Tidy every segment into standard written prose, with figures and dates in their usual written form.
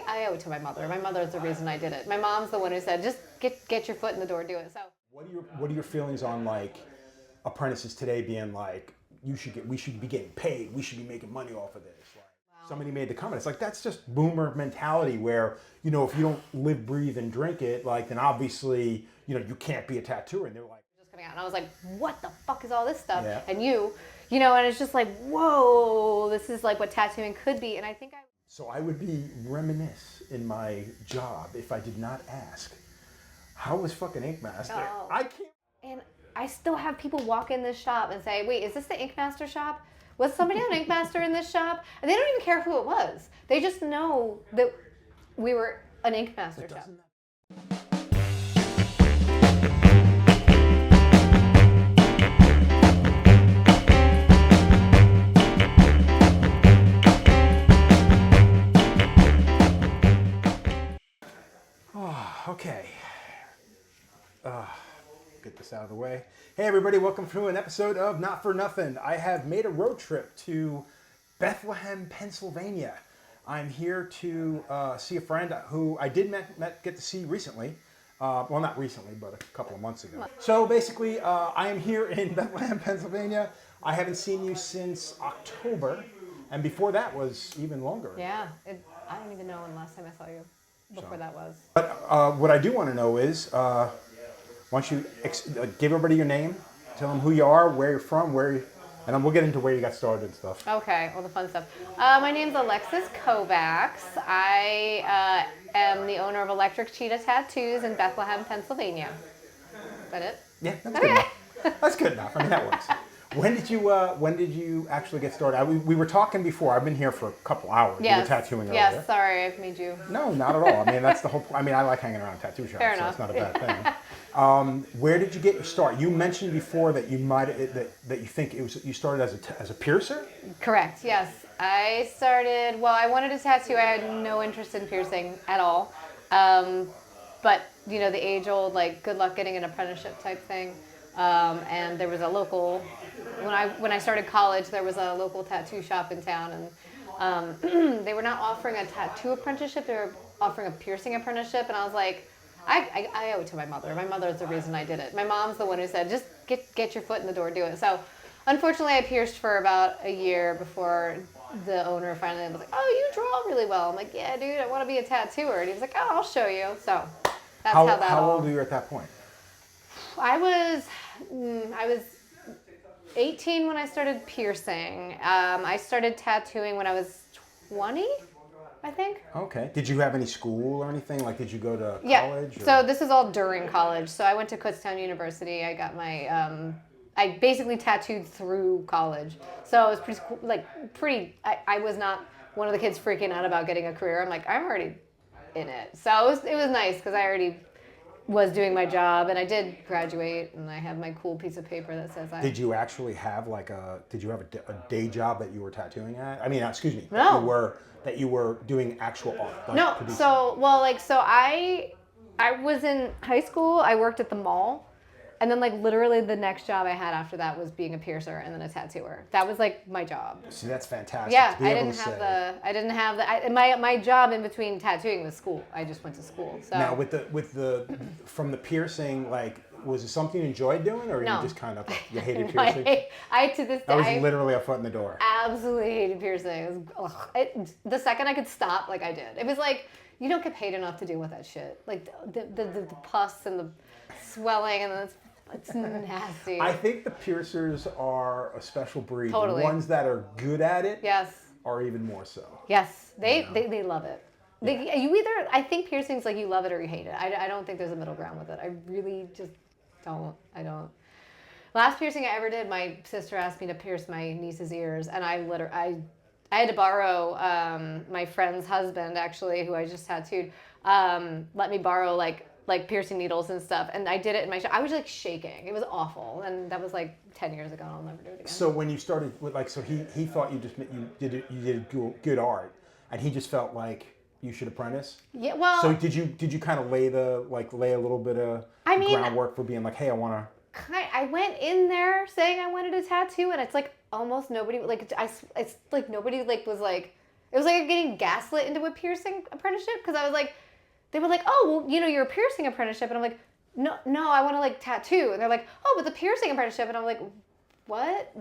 I owe it to my mother. My mother's the reason I did it. My mom's the one who said, just get your foot in the door, do it. So what are your feelings on like apprentices today being like, we should be getting paid, we should be making money off of this? Like, somebody made the comment, it's like, that's just boomer mentality where, you know, if you don't live, breathe, and drink it, like, then obviously, you know, you can't be a tattooer. And they're like, just coming out, and I was like, what the fuck is all this stuff? Yeah. And you know, and it's just like, whoa, this is like what tattooing could be. And I think so I would be reminisce in my job if I did not ask, how was fucking InkMaster? Oh. I can't. And I still have people walk in this shop and say, wait, is this the InkMaster shop? Was somebody on InkMaster in this shop? And they don't even care who it was. They just know that we were an InkMaster shop. Okay. Get this out of the way. Hey everybody, welcome to an episode of Not For Nothing. I have made a road trip to Bethlehem, Pennsylvania. I'm here to see a friend who I did get to see recently. Well, not recently, but a couple of months ago. So basically, I am here in Bethlehem, Pennsylvania. I haven't seen you since October, and before that was even longer. Yeah, I don't even know when the last time I saw you. Before that was. But what I do want to know is, why don't you give everybody your name, tell them who you are, where you're from, and then we'll get into where you got started and stuff. Okay, all the fun stuff. My name's Alexis Kovacs. I am the owner of Electric Cheetah Tattoos in Bethlehem, Pennsylvania. Is that it? Yeah, that's good enough. That's good enough. I mean, that works. When did you actually get started? We were talking before. I've been here for a couple hours. Yes. You were tattooing earlier. Yes, sorry, I've made you. No, not at all. I mean, that's the whole point. I mean, I like hanging around tattoo shops, Fair so enough. it's not a bad thing. Where did you get your start? You mentioned before that you you think you started as a piercer? Correct, yes. I wanted a tattoo. I had no interest in piercing at all. But, you know, the age-old, like, good luck getting an apprenticeship type thing. And there was a local, when I started college, there was a local tattoo shop in town, and they were not offering a tattoo apprenticeship, they were offering a piercing apprenticeship, and I was like, I owe it to my mother. My mother's the reason I did it. My mom's the one who said, just get your foot in the door, do it. So, unfortunately, I pierced for about a year before the owner finally was like, oh, you draw really well. I'm like, yeah, dude, I want to be a tattooer. And he was like, oh, I'll show you. So, that's how that How old were you at that point? I was 18 when I started piercing. I started tattooing when I was 20, I think. Okay. Did you have any school or anything? Like, did you go to college? Yeah. So this is all during college. So I went to Kutztown University. I got my, I basically tattooed through college. So it was I was not one of the kids freaking out about getting a career. I'm like, I'm already in it. So it was nice because I already was doing my job, and I did graduate, and I have my cool piece of paper that says Did you actually have did you have a day job that you were tattooing at? I mean, excuse me. No. That you were doing actual art. Like no. producing. So I was in high school. I worked at the mall, and then like literally the next job I had after that was being a piercer and then a tattooer. That was like my job. See, that's fantastic. Yeah, I didn't have my job in between tattooing was school. I just went to school. So now from the piercing, like, was it something you enjoyed doing, or no. you just kind of you hated piercing? I to this day. That was literally a foot in the door. Absolutely hated piercing. The second I could stop, like I did. It was like, you don't get paid enough to deal with that shit. Like the pus and the swelling, and it's nasty. I think the piercers are a special breed. Totally. The ones that are good at it, yes, are even more so. Yes, they love it. Yeah. I think piercing's like you love it or you hate it. I don't think there's a middle ground with it. I really just don't. I don't. Last piercing I ever did, my sister asked me to pierce my niece's ears, and I had to borrow my friend's husband, actually, who I just tattooed, let me borrow like piercing needles and stuff, and I did it in my shop. I was like shaking. It was awful, and that was like 10 years ago, and I'll never do it again. So when you started with he thought you did good art, and he just felt like you should apprentice. Yeah, well. So did you kind of lay a little bit of groundwork for being like, hey, I want to. I went in there saying I wanted a tattoo, and it's like almost nobody nobody was like. It was like getting gaslit into a piercing apprenticeship because I was like, they were like, oh, well, you're a piercing apprenticeship. And I'm like, no, I want to like tattoo. And they're like, oh, but the piercing apprenticeship. And I'm like, what?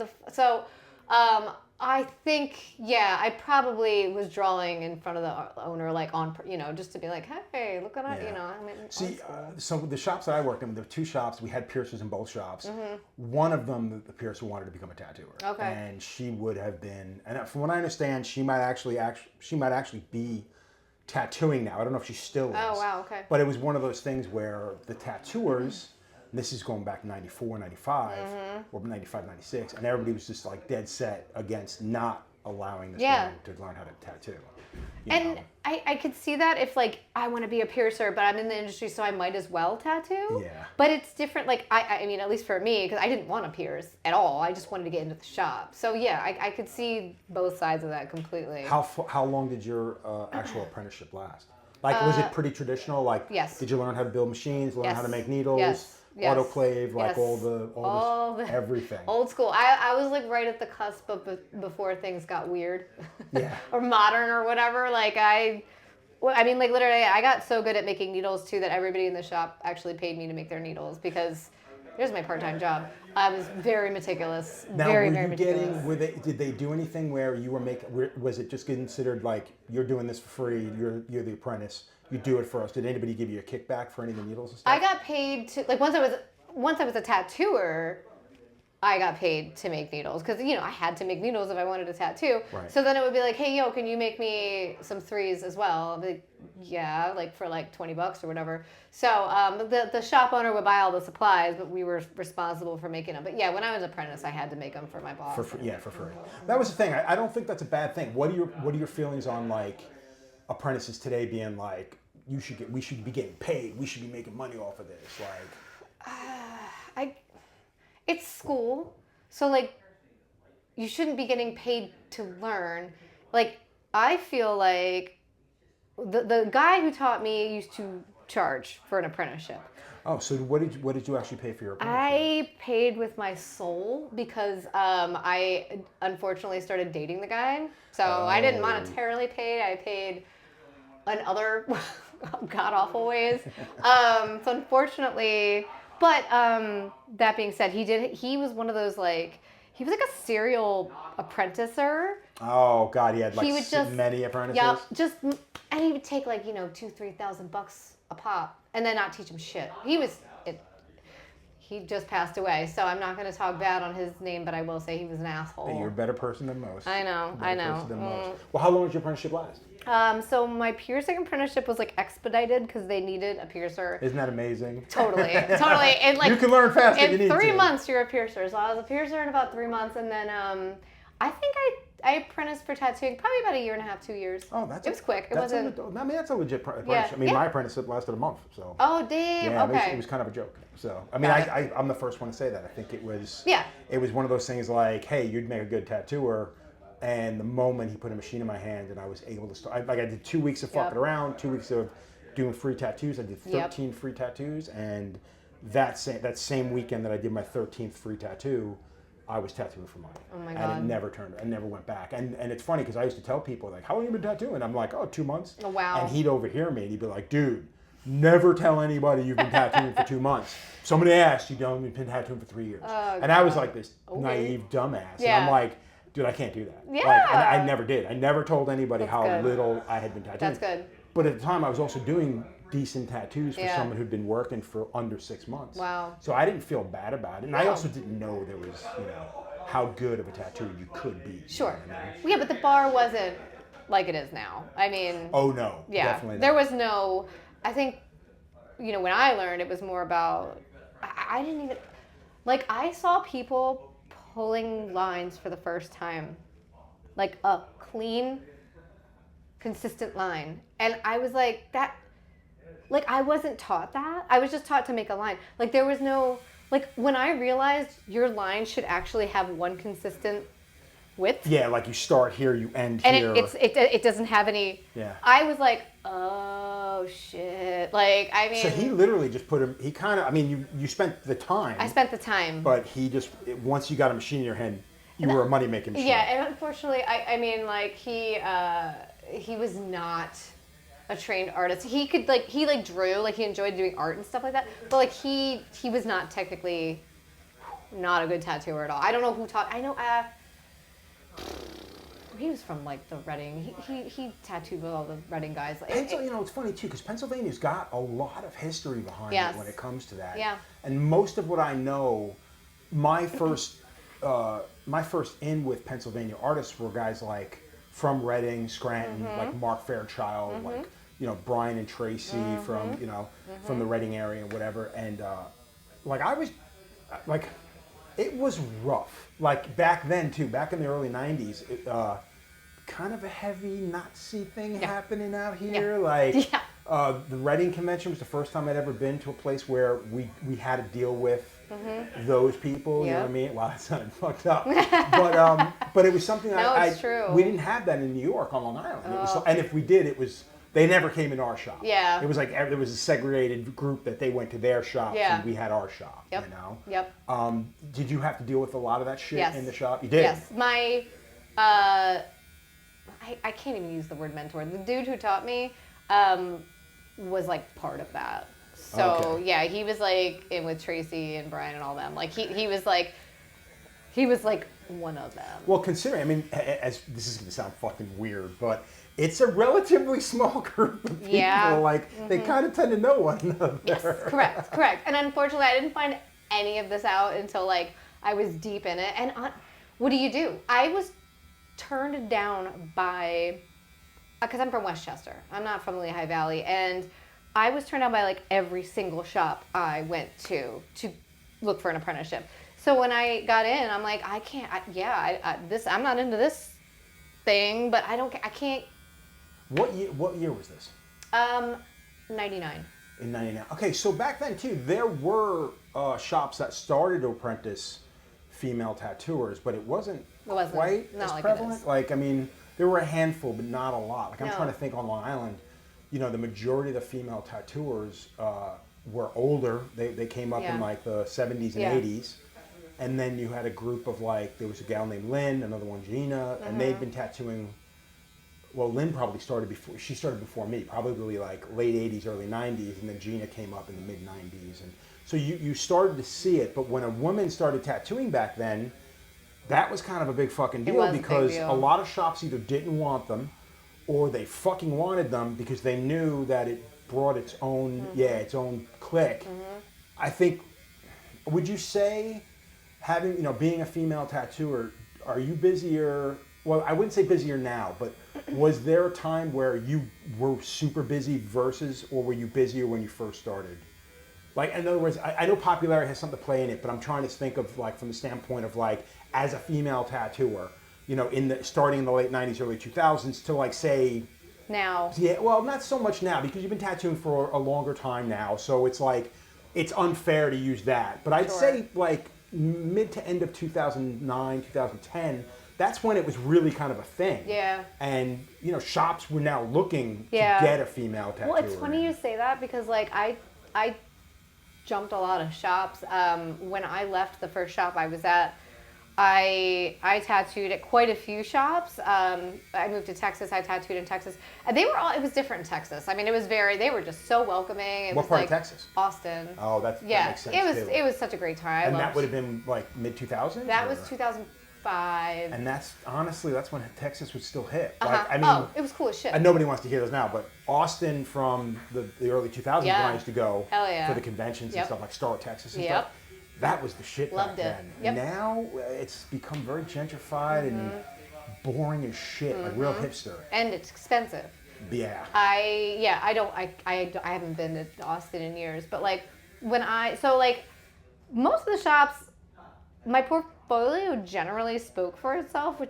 I think, I probably was drawing in front of the owner, like on, just to be like, hey, look at that, I mean. See, so the shops that I worked in, there were 2 shops. We had piercers in both shops. One of them, the piercer wanted to become a tattooer. Okay. And she would have been, and from what I understand, she might actually be tattooing now. I don't know if she still is. Oh, wow, okay. But it was one of those things where the tattooers, and this is going back 94, 95, or 95, 96, and everybody was just like dead set against not allowing this woman to learn how to tattoo. And I could see that if like I want to be a piercer, but I'm in the industry, so I might as well tattoo. Yeah. But it's different. Like I mean, at least for me, because I didn't want to pierce at all. I just wanted to get into the shop. So I could see both sides of that completely. How long did your actual apprenticeship last? Like, was it pretty traditional? Like, yes. Did you learn how to build machines, learn Yes. how to make needles, Yes. autoclave, like Yes. all the everything? Old school. I was like right at the cusp of before things got weird. Yeah. Or modern or whatever. Like I mean, like literally, I got so good at making needles too that everybody in the shop actually paid me to make their needles because there's my part-time job. I was very meticulous. Now, very were you meticulous. did they do anything where you were was it just considered like you're doing this for free, you're the apprentice, you do it for us? Did anybody give you a kickback for any of the needles and stuff? I got paid to, like once I was a tattooer, I got paid to make needles because I had to make needles if I wanted a tattoo. Right. So then it would be like, hey, can you make me some 3s as well? I'd be like, yeah, like for like $20 or whatever. So the shop owner would buy all the supplies, but we were responsible for making them. But yeah, when I was an apprentice, I had to make them for my boss. For free. That was the thing. I don't think that's a bad thing. What are your feelings on like apprentices today being like, we should be getting paid, we should be making money off of this, like? It's school, so like you shouldn't be getting paid to learn. Like I feel like the guy who taught me used to charge for an apprenticeship. Oh, so what did you actually pay for your apprenticeship? I paid with my soul because I unfortunately started dating the guy. So I didn't monetarily pay. I paid in other god awful ways. So unfortunately, but that being said, he was one of those like, he was like a serial apprenticer. Oh God, he had like he would just, many apprentices. Yeah, and he would take like $2,000-3,000 a pop, and then not teach him shit. He just passed away, so I'm not going to talk bad on his name, but I will say he was an asshole. You're a better person than most. I know. Well, how long did your apprenticeship last? So my piercing apprenticeship was like expedited because they needed a piercer. Isn't that amazing? Totally. And like you can learn fast if you need to. In 3 months, you're a piercer. So I was a piercer in about 3 months, and then I think I apprenticed for tattooing probably about 1.5 years, 2 years. Oh, it was quick. It wasn't. That's a legit apprenticeship. I mean, my apprenticeship lasted a month. So. Oh damn! Yeah, okay. It was kind of a joke. So I mean, I'm the first one to say that. I think it was. Yeah. It was one of those things like, hey, you'd make a good tattooer. And the moment he put a machine in my hand and I was able to start, I did 2 weeks of fucking around, 2 weeks of doing free tattoos. I did 13 free tattoos, and that same weekend that I did my 13th free tattoo, I was tattooing for money. Oh my God. And I never went back. And it's funny because I used to tell people like, how long have you been tattooing? I'm like, 2 months. Oh wow. And he'd overhear me and he'd be like, dude, never tell anybody you've been tattooing for 2 months. Somebody asked, you've been tattooing for 3 years. Oh, and I was like this naive dumbass. Yeah. And I'm like, dude, I can't do that. Yeah. Like, and I never did. I never told anybody how good. little I had been tattooing. That's good. But at the time, I was also doing decent tattoos for Yeah. someone who'd been working for under 6 months. Wow. So I didn't feel bad about it. And I also didn't know there was, how good of a tattooer you could be. Sure. You know what I mean? Yeah, but the bar wasn't like it is now. I mean. Oh, no. Yeah. Definitely not. There was no, I think, when I learned, it was more about, I didn't even, like I saw people pulling lines for the first time. Like a clean, consistent line. And I was like, I wasn't taught that. I was just taught to make a line. Like there was no, like when I realized your line should actually have one consistent width. Yeah, like you start here, you end here. And it doesn't have any, yeah. I was like, oh shit. Like, I mean. So he literally just put him, you spent the time. I spent the time. But he just, once you got a machine in your hand, you were a money-making machine. Yeah, and unfortunately, I mean, like, he was not a trained artist. He could, like, he drew, like, he enjoyed doing art and stuff like that, but, like, he was not technically not a good tattooer at all. I don't know who taught. I know he was from, like, the Reading. He tattooed with all the Reading guys. You know, it's funny too because Pennsylvania's got a lot of history behind Yes. it when it comes to that. Yeah. And most of what I know, my first in with Pennsylvania artists were guys like from Reading, Scranton, like Mark Fairchild, like, you know, Brian and Tracy from, you know, from the Reading area and whatever. And like I was like, it was rough. Like back then too, back in the early 90s, kind of a heavy Nazi thing happening out here. Like the Reading convention was the first time I'd ever been to a place where we had to deal with those people. You know what I mean? Wow, that sounded fucked up. But it was something it's true. We didn't have that in New York on Long Island. It was, and if we did, it was they never came in our shop. Yeah. It was like there was a segregated group that they went to their shops and we had our shop. Yep. You know. Yep. Did you have to deal with a lot of that shit Yes. in the shop? You did. Yes. My I can't even use the word mentor. The dude who taught me was like part of that. So yeah, he was like in with Tracy and Brian and all them. Like he was like one of them. Well, considering, I mean, as this is going to sound fucking weird, but it's a relatively small group of people. Yeah. Like they kind of tend to know one another. Yes, correct. And unfortunately, I didn't find any of this out until like I was deep in it. And what do? I was turned down by, because I'm from Westchester. I'm not from the Lehigh Valley, and I was turned down by like every single shop I went to look for an apprenticeship. So when I got in, I'm like, I can't. I'm not into this thing, but I can't. What year was this? 99. In 99. Okay, so back then too, there were shops that started to apprentice female tattooers, but it wasn't quite as like prevalent. Like, I mean, there were a handful, but not a lot. Like, I'm trying to think on Long Island, you know, the majority of the female tattooers were older. They came up in like the 70s and 80s. And then you had a group of like, there was a gal named Lynn, another one Gina, and they'd been tattooing. Well, Lynn probably started before, she started before me, probably like late 80s, early 90s, and then Gina came up in the mid 90s. And so you started to see it, but when a woman started tattooing back then, that was kind of a big fucking deal because a lot of shops either didn't want them or they fucking wanted them because they knew that it brought its own, its own clique. I think, would you say having, you know, being a female tattooer, are you busier? Well, I wouldn't say busier now, but was there a time where you were super busy versus, or were you busier when you first started? Like, in other words, I know popularity has something to play in it, but I'm trying to think of like from the standpoint of like as a female tattooer, you know, starting in the late 90s, early 2000s to like say now. Yeah, well, not so much now because you've been tattooing for a longer time now, so it's like it's unfair to use that. But I'd say like mid to end of 2009, 2010. That's when it was really kind of a thing. Yeah. And, you know, shops were now looking to get a female tattooer. Well, it's funny you say that because, like, I jumped a lot of shops. When I left the first shop I was at, I tattooed at quite a few shops. I moved to Texas. I tattooed in Texas. And they were all, it was different in Texas. I mean, they were just so welcoming. It What was part like of Texas? Austin. Oh, that makes sense, it was such a great time. And that would have been, like, mid-2000s? That was 2005. And that's, honestly, that's when Texas was still hip. Like, I mean, it was cool as shit. And nobody wants to hear this now, but Austin from the early 2000s when I used to go for the conventions and stuff, like Star Texas and stuff. That was the shit Loved back it. then. Yep. Now it's become very gentrified and boring as shit, like real hipster. And it's expensive. Yeah. I haven't been to Austin in years, but like most of the shops, my portfolio generally spoke for itself,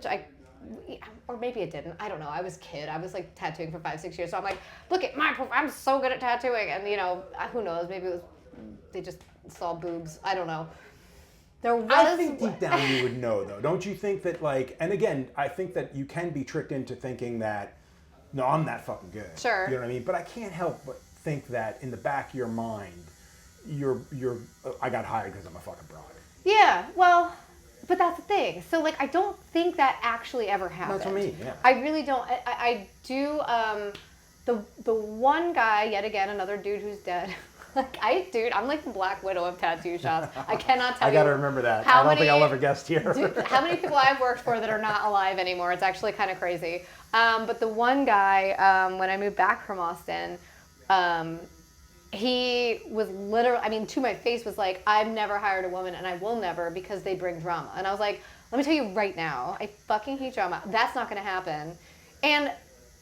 or maybe it didn't. I don't know. I was a kid. I was like tattooing for 5-6 years, so I'm like, look at I'm so good at tattooing, and you know, who knows? Maybe they just saw boobs. I don't know. I think deep down you would know, though. Don't you think that, like, and again, I think that you can be tricked into thinking that, no, I'm that fucking good. Sure. You know what I mean? But I can't help but think that in the back of your mind, I got hired because I'm a fucking broad. Yeah, well, but that's the thing. So like, I don't think that actually ever happened. That's what I mean. Yeah. I really don't. I do. The one guy, yet again, another dude who's dead. Dude, I'm like the Black Widow of tattoo shops. I cannot tell you. I gotta remember that. How I don't many, think I'll ever guest here. Dude, how many people I've worked for that are not alive anymore? It's actually kind of crazy. But the one guy, when I moved back from Austin, he was literally, I mean, to my face was like, I've never hired a woman and I will never because they bring drama. And I was like, let me tell you right now, I fucking hate drama. That's not going to happen. And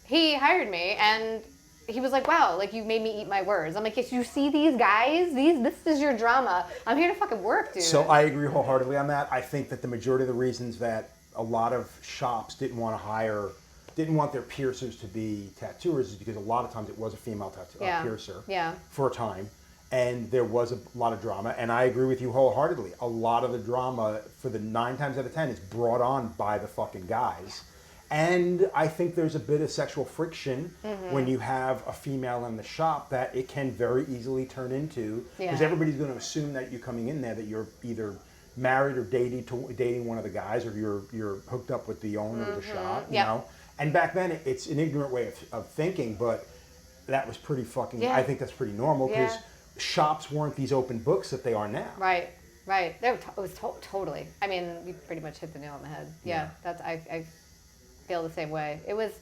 he hired me and he was like, wow, like you made me eat my words. I'm like, yes, you see these guys? This is your drama. I'm here to fucking work, dude. So I agree wholeheartedly on that. I think that the majority of the reasons that a lot of shops didn't want their piercers to be tattooers is because a lot of times it was a female piercer for a time. And there was a lot of drama. And I agree with you wholeheartedly. A lot of the drama, for the 9 times out of 10, is brought on by the fucking guys. And I think there's a bit of sexual friction when you have a female in the shop that it can very easily turn into, because everybody's going to assume that you're coming in there that you're either married or dating one of the guys, or you're hooked up with the owner of the shop, you know. And back then it's an ignorant way of thinking, but that was pretty fucking. I think that's pretty normal because shops weren't these open books that they are now. Right. It was totally. I mean, you pretty much hit the nail on the head. Yeah. That's I feel the same way. It was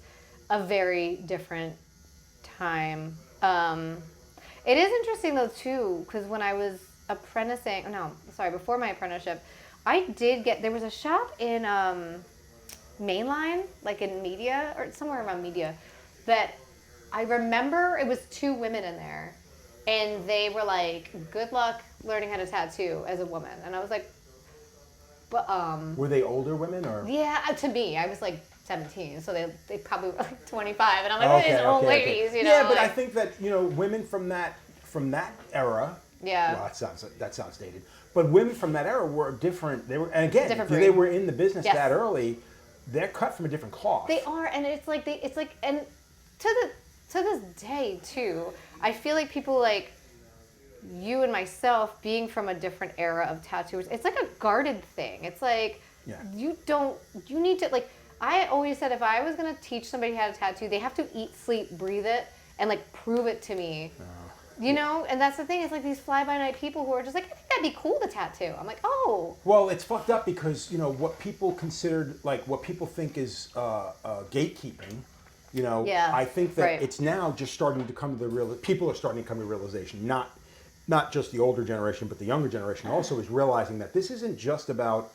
a very different time. It is interesting though too, because when I was before my apprenticeship, there was a shop in Mainline, like in Media or somewhere around Media, that I remember it was 2 women in there, and they were like, "Good luck learning how to tattoo as a woman," and I was like, "But were they older women or?" Yeah, to me, I was like 17, so they probably were like 25, and I'm like, these old ladies, you know. Yeah, but like, I think that women from that era. Yeah. Well, that sounds dated. But women from that era were different. They were, and again, different they were in the business that early. They're cut from a different cloth. They are, and and to this day too, I feel like people like you and myself being from a different era of tattooers. It's like a guarded thing. It's like you need to like. I always said if I was gonna teach somebody how to tattoo, they have to eat, sleep, breathe it, and like prove it to me. You know, and that's the thing. It's like these fly-by-night people who are just like, I think that'd be cool to tattoo. I'm like, oh. Well, it's fucked up because what people considered, like what people think is gatekeeping. I think that it's now just starting to come to people are starting to come to the realization, not just the older generation, but the younger generation also is realizing that this isn't just about,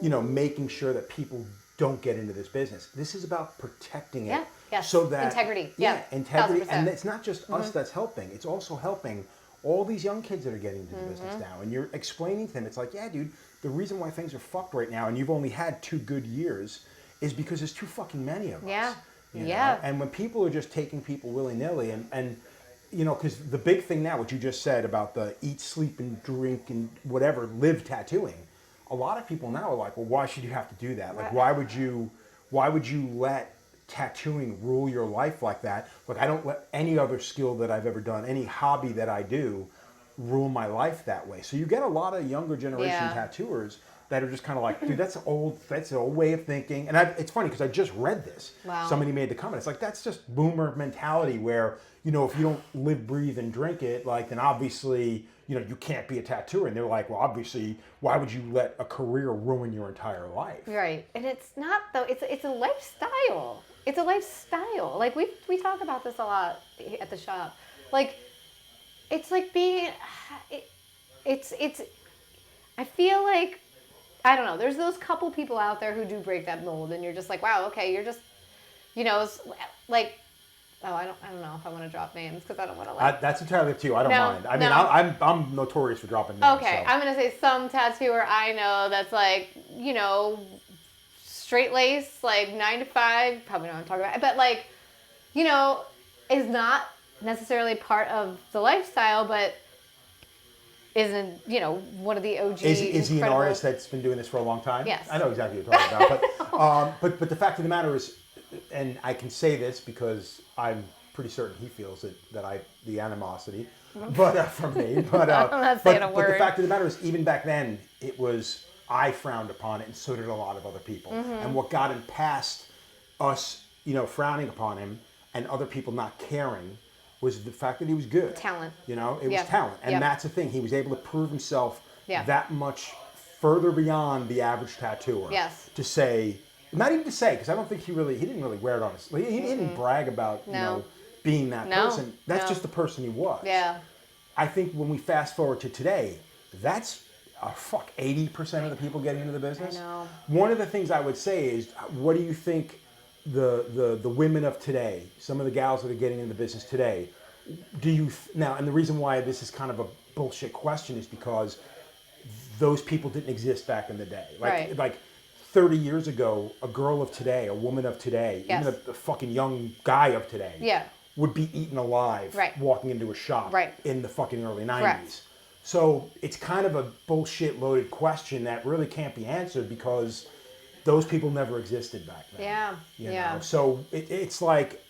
making sure that people don't get into this business. This is about protecting it. Yes. So that integrity. Integrity. 1,000%. And it's not just us that's helping. It's also helping all these young kids that are getting into the business now. And you're explaining to them, it's like, yeah, dude, the reason why things are fucked right now and you've only had 2 good years is because there's too fucking many of us. Yeah. And when people are just taking people willy-nilly and because the big thing now, what you just said about the eat, sleep, and drink and whatever, live tattooing, a lot of people now are like, well, why should you have to do that? Like, why would you let tattooing rule your life like that? Like, I don't let any other skill that I've ever done, any hobby that I do, rule my life that way. So you get a lot of younger generation tattooers that are just kind of like, dude, that's an old way of thinking. And it's funny because I just read this. Wow. Somebody made the comment. It's like, that's just boomer mentality where, if you don't live, breathe, and drink it, like, then obviously, you can't be a tattooer. And they're like, well, obviously, why would you let a career ruin your entire life? Right. And it's not, though. It's a lifestyle. It's a lifestyle. Like, we talk about this a lot at the shop. Like, it's like being, it's, I feel like, I don't know, there's those couple people out there who do break that mold, and you're just like, wow, okay, you're just, like, oh, I don't know if I want to drop names because I don't want to like. That's entirely up to you. I don't mind. I mean, I'm notorious for dropping names. Okay, so. I'm gonna say some tattooer I know that's like, straight lace, like 9 to 5. Probably not what I'm talking about, but like, is not necessarily part of the lifestyle, but isn't one of the OG. Is he an artist that's been doing this for a long time? Yes. I know exactly what you're talking about, but the fact of the matter is, and I can say this because I'm pretty certain he feels the animosity, but from me. But I'm not saying a word. But the fact of the matter is, even back then, it was I frowned upon it, and so did a lot of other people. Mm-hmm. And what got him past us, frowning upon him and other people not caring was the fact that he was good. Talent. It was Yeah. talent. And Yep. that's the thing. He was able to prove himself Yeah. that much further beyond the average tattooer. Yes. To say, not even to say, because I don't think he didn't really wear it on his, he didn't brag about, being that person. That's just the person he was. Yeah. I think when we fast forward to today, that's 80% of the people getting into the business. I know. One of the things I would say is, what do you think the women of today, some of the gals that are getting into the business today, now, and the reason why this is kind of a bullshit question is because those people didn't exist back in the day. Like 30 years ago, a girl of today, a woman of today, Yes. even a fucking young guy of today, would be eaten alive walking into a shop in the fucking early 90s. Correct. So it's kind of a bullshit loaded question that really can't be answered because those people never existed back then. Yeah. So it's like,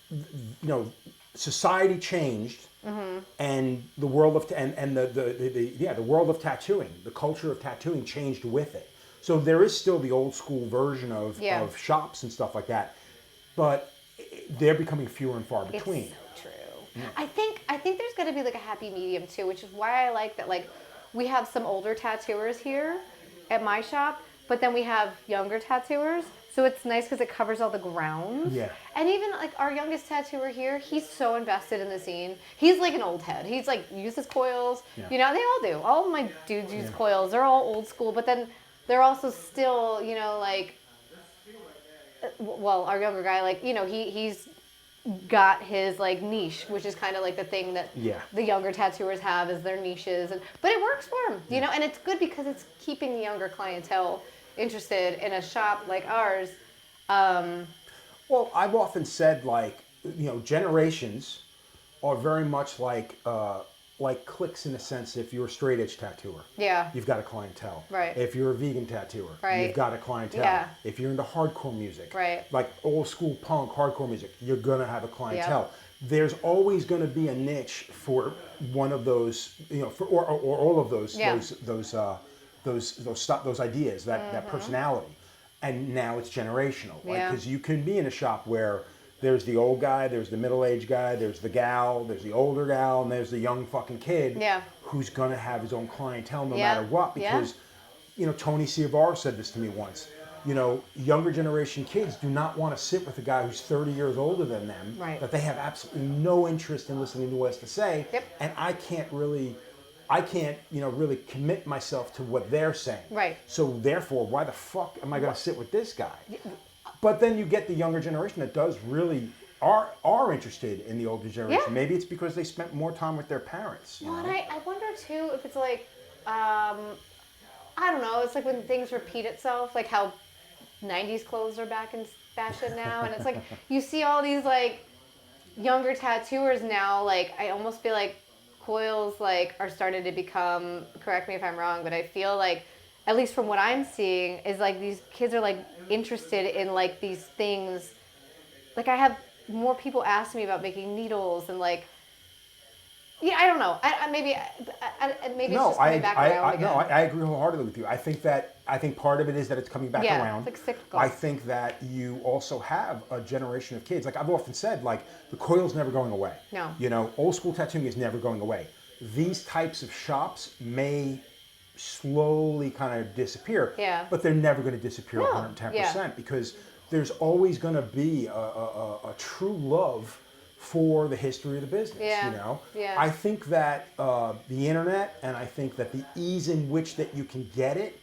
society changed, and the world of the world of tattooing, the culture of tattooing changed with it. So there is still the old school version of shops and stuff like that, but they're becoming fewer and far between. It's so true. Yeah. I think there's going to be like a happy medium too, which is why I like that. Like, we have some older tattooers here at my shop, but then we have younger tattooers. So it's nice because it covers all the ground. Yeah. And even like our youngest tattooer here, he's so invested in the scene. He's like an old head. He's like uses coils. Yeah. They all do. All of my dudes use coils. They're all old school, but then they're also still, our younger guy, he's got his like niche, which is kind of like the thing that the younger tattooers have is their niches, but it works for him, and it's good because it's keeping the younger clientele interested in a shop like ours. Well, I've often said generations are very much like cliques in a sense. If you're a straight edge tattooer, you've got a clientele. Right. If you're a vegan tattooer, you've got a clientele. Yeah. If you're into hardcore music, right, like old school punk, hardcore music, you're gonna have a clientele. Yep. There's always gonna be a niche for one of those, or all of those those ideas, that personality. And now it's generational, because you can be in a shop where there's the old guy, there's the middle-aged guy, there's the gal, there's the older gal, and there's the young fucking kid who's going to have his own clientele no matter what. Because, Tony Ciavarro said this to me once. Younger generation kids do not want to sit with a guy who's 30 years older than them, that they have absolutely no interest in listening to what he has to say. Yep. And I can't really commit myself to what they're saying. Right. So therefore, why the fuck am I going to sit with this guy? But then you get the younger generation that does really are interested in the older generation. Yeah. Maybe it's because they spent more time with their parents. Well, and I wonder too if it's like, I don't know, it's like when things repeat itself, like how 90s clothes are back in fashion now. And it's like, you see all these like younger tattooers now, like I almost feel like coils like are starting to become, correct me if I'm wrong, but I feel like, at least from what I'm seeing, is like these kids are like interested in like these things. Like I have more people ask me about making needles and like, I don't know. Maybe it's just coming back around again. No, I agree wholeheartedly with you. I think part of it is that it's coming back around. It's like cyclical. I think that you also have a generation of kids. Like I've often said, like the coil's never going away. No. Old school tattooing is never going away. These types of shops may slowly kind of disappear, but they're never going to disappear 110% because there's always going to be a true love for the history of the business. I think that the internet, and I think that the ease in which that you can get it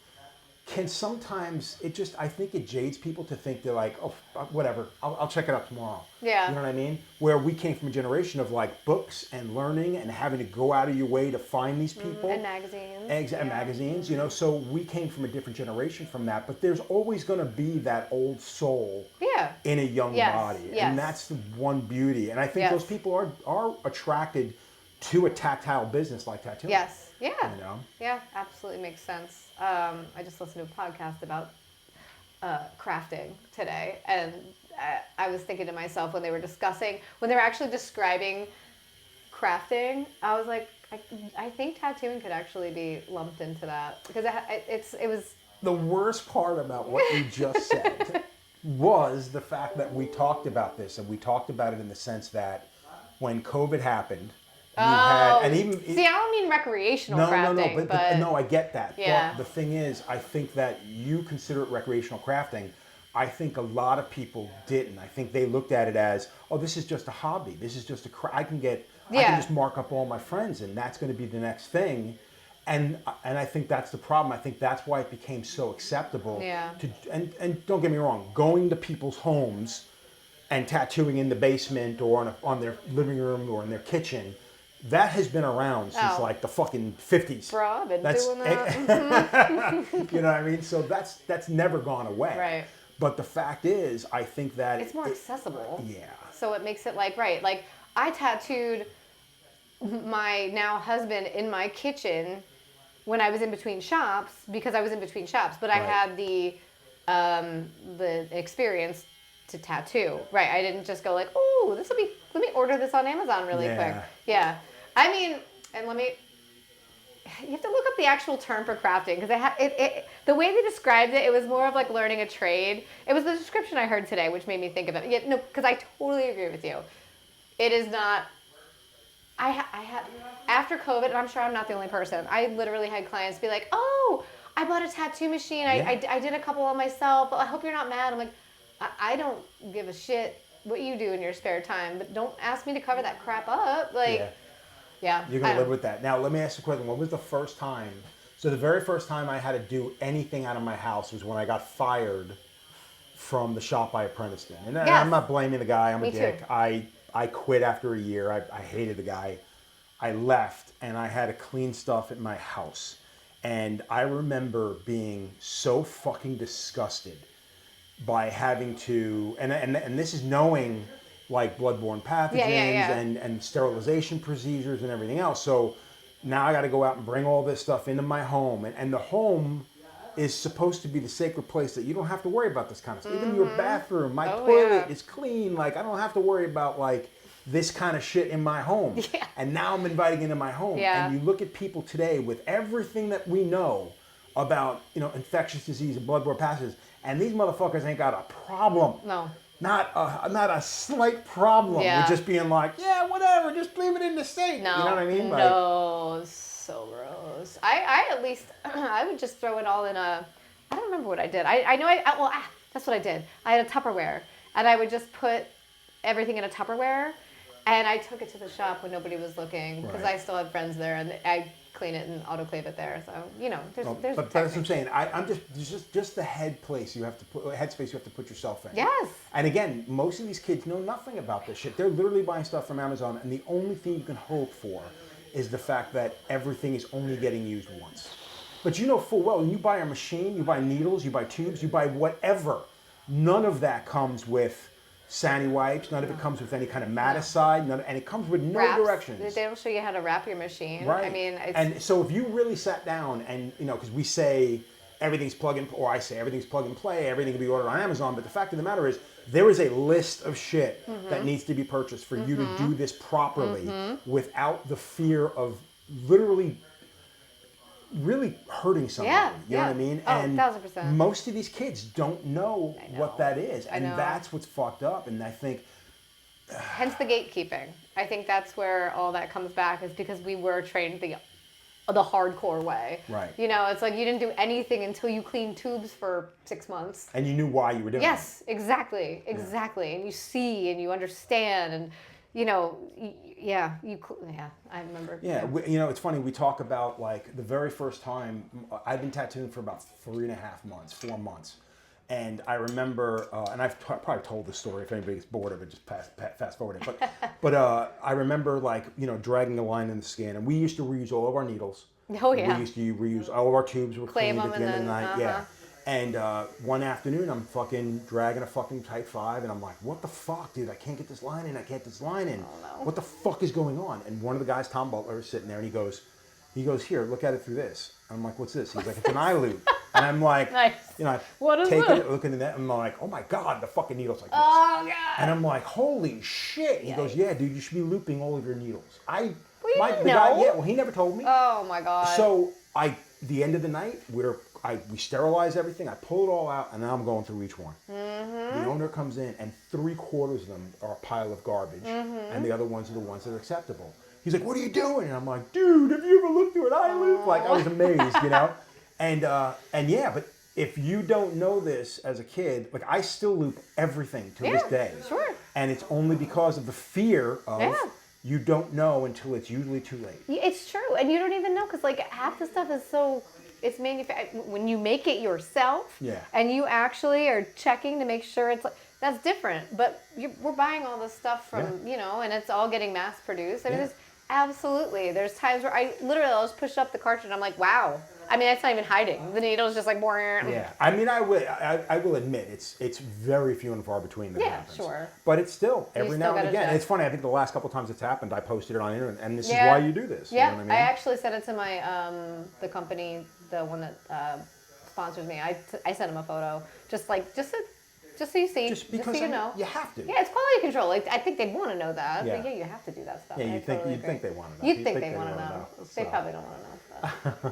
can sometimes, I think it jades people to think they're like, oh, whatever, I'll check it out tomorrow. Yeah. You know what I mean? Where we came from a generation of like books and learning and having to go out of your way to find these people. And magazines. And magazines, so we came from a different generation from that, but there's always going to be that old soul in a young body. Yes. And that's the one beauty. And I think those people are attracted to a tactile business like tattooing. Yes. Yeah. Yeah, absolutely makes sense. I just listened to a podcast about crafting today, and I was thinking to myself when they were actually describing crafting, I was like, I think tattooing could actually be lumped into that because it was the worst part about what you just said was the fact that we talked about this, and we talked about it in the sense that when COVID happened, you had, and even see, I don't mean recreational no, crafting, but no, I get that. Yeah. But the thing is, I think that you consider it recreational crafting. I think a lot of people didn't. I think they looked at it as, oh, this is just a hobby. This is just I can just mark up all my friends, and that's going to be the next thing. And I think that's the problem. I think that's why it became so acceptable. Yeah. And don't get me wrong, going to people's homes and tattooing in the basement or on their living room or in their kitchen, that has been around since like the fucking 50s. Bro, I've been doing that. You know what I mean? So that's never gone away. Right. But the fact is, I think that it's more accessible. Yeah. So it makes it like, right, like I tattooed my now husband in my kitchen when I was in between shops, because I was in between shops, but I had the experience to tattoo. Right, I didn't just go like, oh, let me order this on Amazon really quick. Yeah. I mean, and you have to look up the actual term for crafting, because the way they described it, it was more of like learning a trade. It was the description I heard today, which made me think of it. Yeah, no, because I totally agree with you. It is not. I had after COVID, and I'm sure I'm not the only person. I literally had clients be like, "Oh, I bought a tattoo machine. I did a couple on myself. But I hope you're not mad." I'm like, I don't give a shit what you do in your spare time, but don't ask me to cover that crap up. Like, yeah, you're gonna live with that. Now, let me ask you a question. What was the first time? So the very first time I had to do anything out of my house was when I got fired from the shop I apprenticed in. And I'm not blaming the guy. I'm a dick. Too. I quit after a year. I hated the guy. I left, and I had to clean stuff at my house. And I remember being so fucking disgusted by having to, and this is knowing like bloodborne pathogens and sterilization procedures and everything else. So now I got to go out and bring all this stuff into my home. And the home is supposed to be the sacred place that you don't have to worry about this kind of stuff. Even your bathroom, my toilet is clean. Like, I don't have to worry about like this kind of shit in my home. Yeah. And now I'm inviting into my home. Yeah. And you look at people today with everything that we know about, infectious disease and bloodborne pathogens, and these motherfuckers ain't got a problem. No. Not a slight problem with just being like, yeah, whatever, just leave it in the sink. No. You know what I mean? No. So gross. I at least, I would just throw it all in I don't remember what I did. I know that's what I did. I had a Tupperware, and I would just put everything in a Tupperware, and I took it to the shop when nobody was looking, because I still had friends there, and I clean it and autoclave it there. So, there's but that's what I'm saying. I'm just the headspace you have to put yourself in. Yes. And again, most of these kids know nothing about this shit. They're literally buying stuff from Amazon, and the only thing you can hope for is the fact that everything is only getting used once. But you know full well, when you buy a machine, you buy needles, you buy tubes, you buy whatever, none of that comes with Sani wipes, none of it comes with any kind of maticide, and it comes with no directions. They don't show you how to wrap your machine. Right. I mean, and so if you really sat down and, because we say everything's plug and, or I say everything's plug and play, everything can be ordered on Amazon, but the fact of the matter is there is a list of shit that needs to be purchased for you to do this properly without the fear of literally really hurting somebody. You know what I mean? Oh, and 1000%. most of these kids don't know what that is. And that's what's fucked up. And I think hence the gatekeeping. I think that's where all that comes back, is because we were trained the hardcore way. Right. It's like you didn't do anything until you cleaned tubes for 6 months. And you knew why you were doing it. Yes, exactly. And you see and you understand, and I remember. Yeah, it's funny. We talk about like the very first time I've been tattooing for about 3.5 months, 4 months. And I remember, and I've probably told this story. If anybody gets bored of it, just fast forward it. But I remember like, dragging the line in the skin. And we used to reuse all of our needles. Oh, yeah. We used to reuse all of our tubes. Were cleaned at the end of the night. Yeah. And one afternoon, I'm fucking dragging a fucking Type 5, and I'm like, what the fuck, dude? I can't get this line in. Oh, no. What the fuck is going on? And one of the guys, Tom Butler, is sitting there, and he goes, here, look at it through this. I'm like, what's this? He's like, it's an eye loop. And I'm like, nice. What is take it, looking at that, and I'm like, oh my God, the fucking needle's like this. Oh, God. And I'm like, holy shit. He goes, yeah, dude, you should be looping all of your needles. Well, he never told me. He never told me. Oh, my God. So the end of the night, we're we sterilize everything. I pull it all out, and now I'm going through each one. The owner comes in, and 3/4 of them are a pile of garbage, and the other ones are the ones that are acceptable. He's like, "What are you doing?" And I'm like, "Dude, have you ever looked through an eye loop?" Like, I was amazed, you know. And yeah, but if you don't know this as a kid, like, I still loop everything to this day. Sure. And it's only because of the fear of Yeah. you don't know until it's usually too late. It's true, and you don't even know because like half the stuff is so it's manufactured when you make it yourself. Yeah. And you actually are checking to make sure it's like that's different. But we're buying all this stuff from and it's all getting mass produced. I mean, there's absolutely there's times where I'll just push up the cartridge and I'm like, wow. I mean, it's not even hiding. The needle's just like more. Yeah, I mean, I will admit it's very few and far between that happens. Sure. But it's still every now and again. Check. And it's funny. I think the last couple times it's happened, I posted it on the internet, and this is why you do this. Yeah, you know what I mean? I actually sent it to my the company, the one that sponsors me. I sent him a photo, just so you see, just because so you know. You have to. Yeah, it's quality control. Like I think they'd want to know that. Yeah. But you have to do that stuff. Yeah, you'd think they want to know. You'd think they want to know. They probably don't want to know.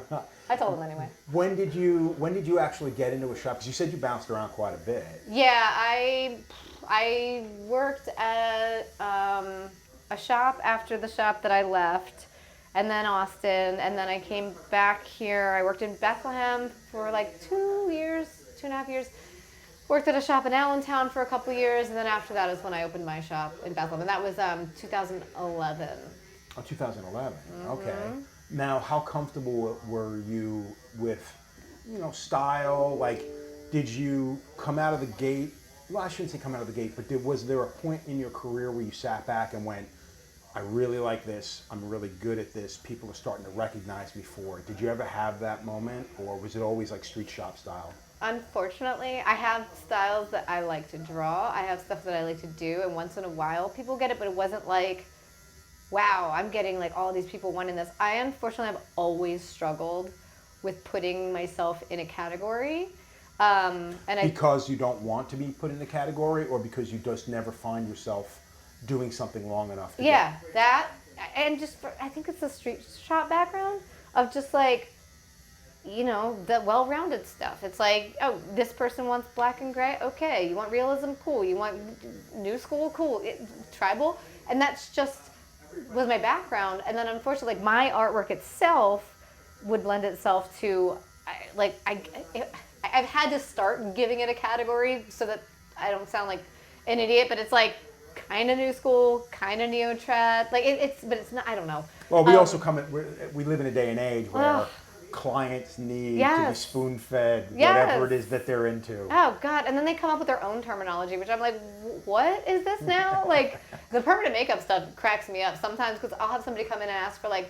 But I told them anyway. When did you actually get into a shop? Because you said you bounced around quite a bit. Yeah, I worked at a shop after the shop that I left, and then Austin, and then I came back here. I worked in Bethlehem for like 2.5 years. Worked at a shop in Allentown for a couple years, and then after that is when I opened my shop in Bethlehem, and that was 2011. Oh, 2011. Okay. Now, how comfortable were you with, style? Like, did you come out of the gate? Well, I shouldn't say come out of the gate, but was there a point in your career where you sat back and went, I really like this, I'm really good at this, people are starting to recognize me for it? Did you ever have that moment, or was it always like street shop style? Unfortunately, I have styles that I like to draw. I have stuff that I like to do, and once in a while people get it, but it wasn't like, wow, I'm getting like all these people wanting this. I unfortunately have always struggled with putting myself in a category. Because you don't want to be put in a category, or because you just never find yourself doing something long enough to that, and I think it's the street shop background of just like, the well-rounded stuff. It's like, oh, this person wants black and gray. Okay, you want realism? Cool. You want new school? Cool. Tribal? And that's just was my background. And then unfortunately, like my artwork itself would lend itself to, I've had to start giving it a category so that I don't sound like an idiot, but it's like kind of new school, kind of neo-trad. Like but it's not, I don't know. Well, we also we live in a day and age where clients need to be spoon-fed whatever it is that they're into. Oh, God. And then they come up with their own terminology, which I'm like, what is this now? Like, the permanent makeup stuff cracks me up sometimes because I'll have somebody come in and ask for, like,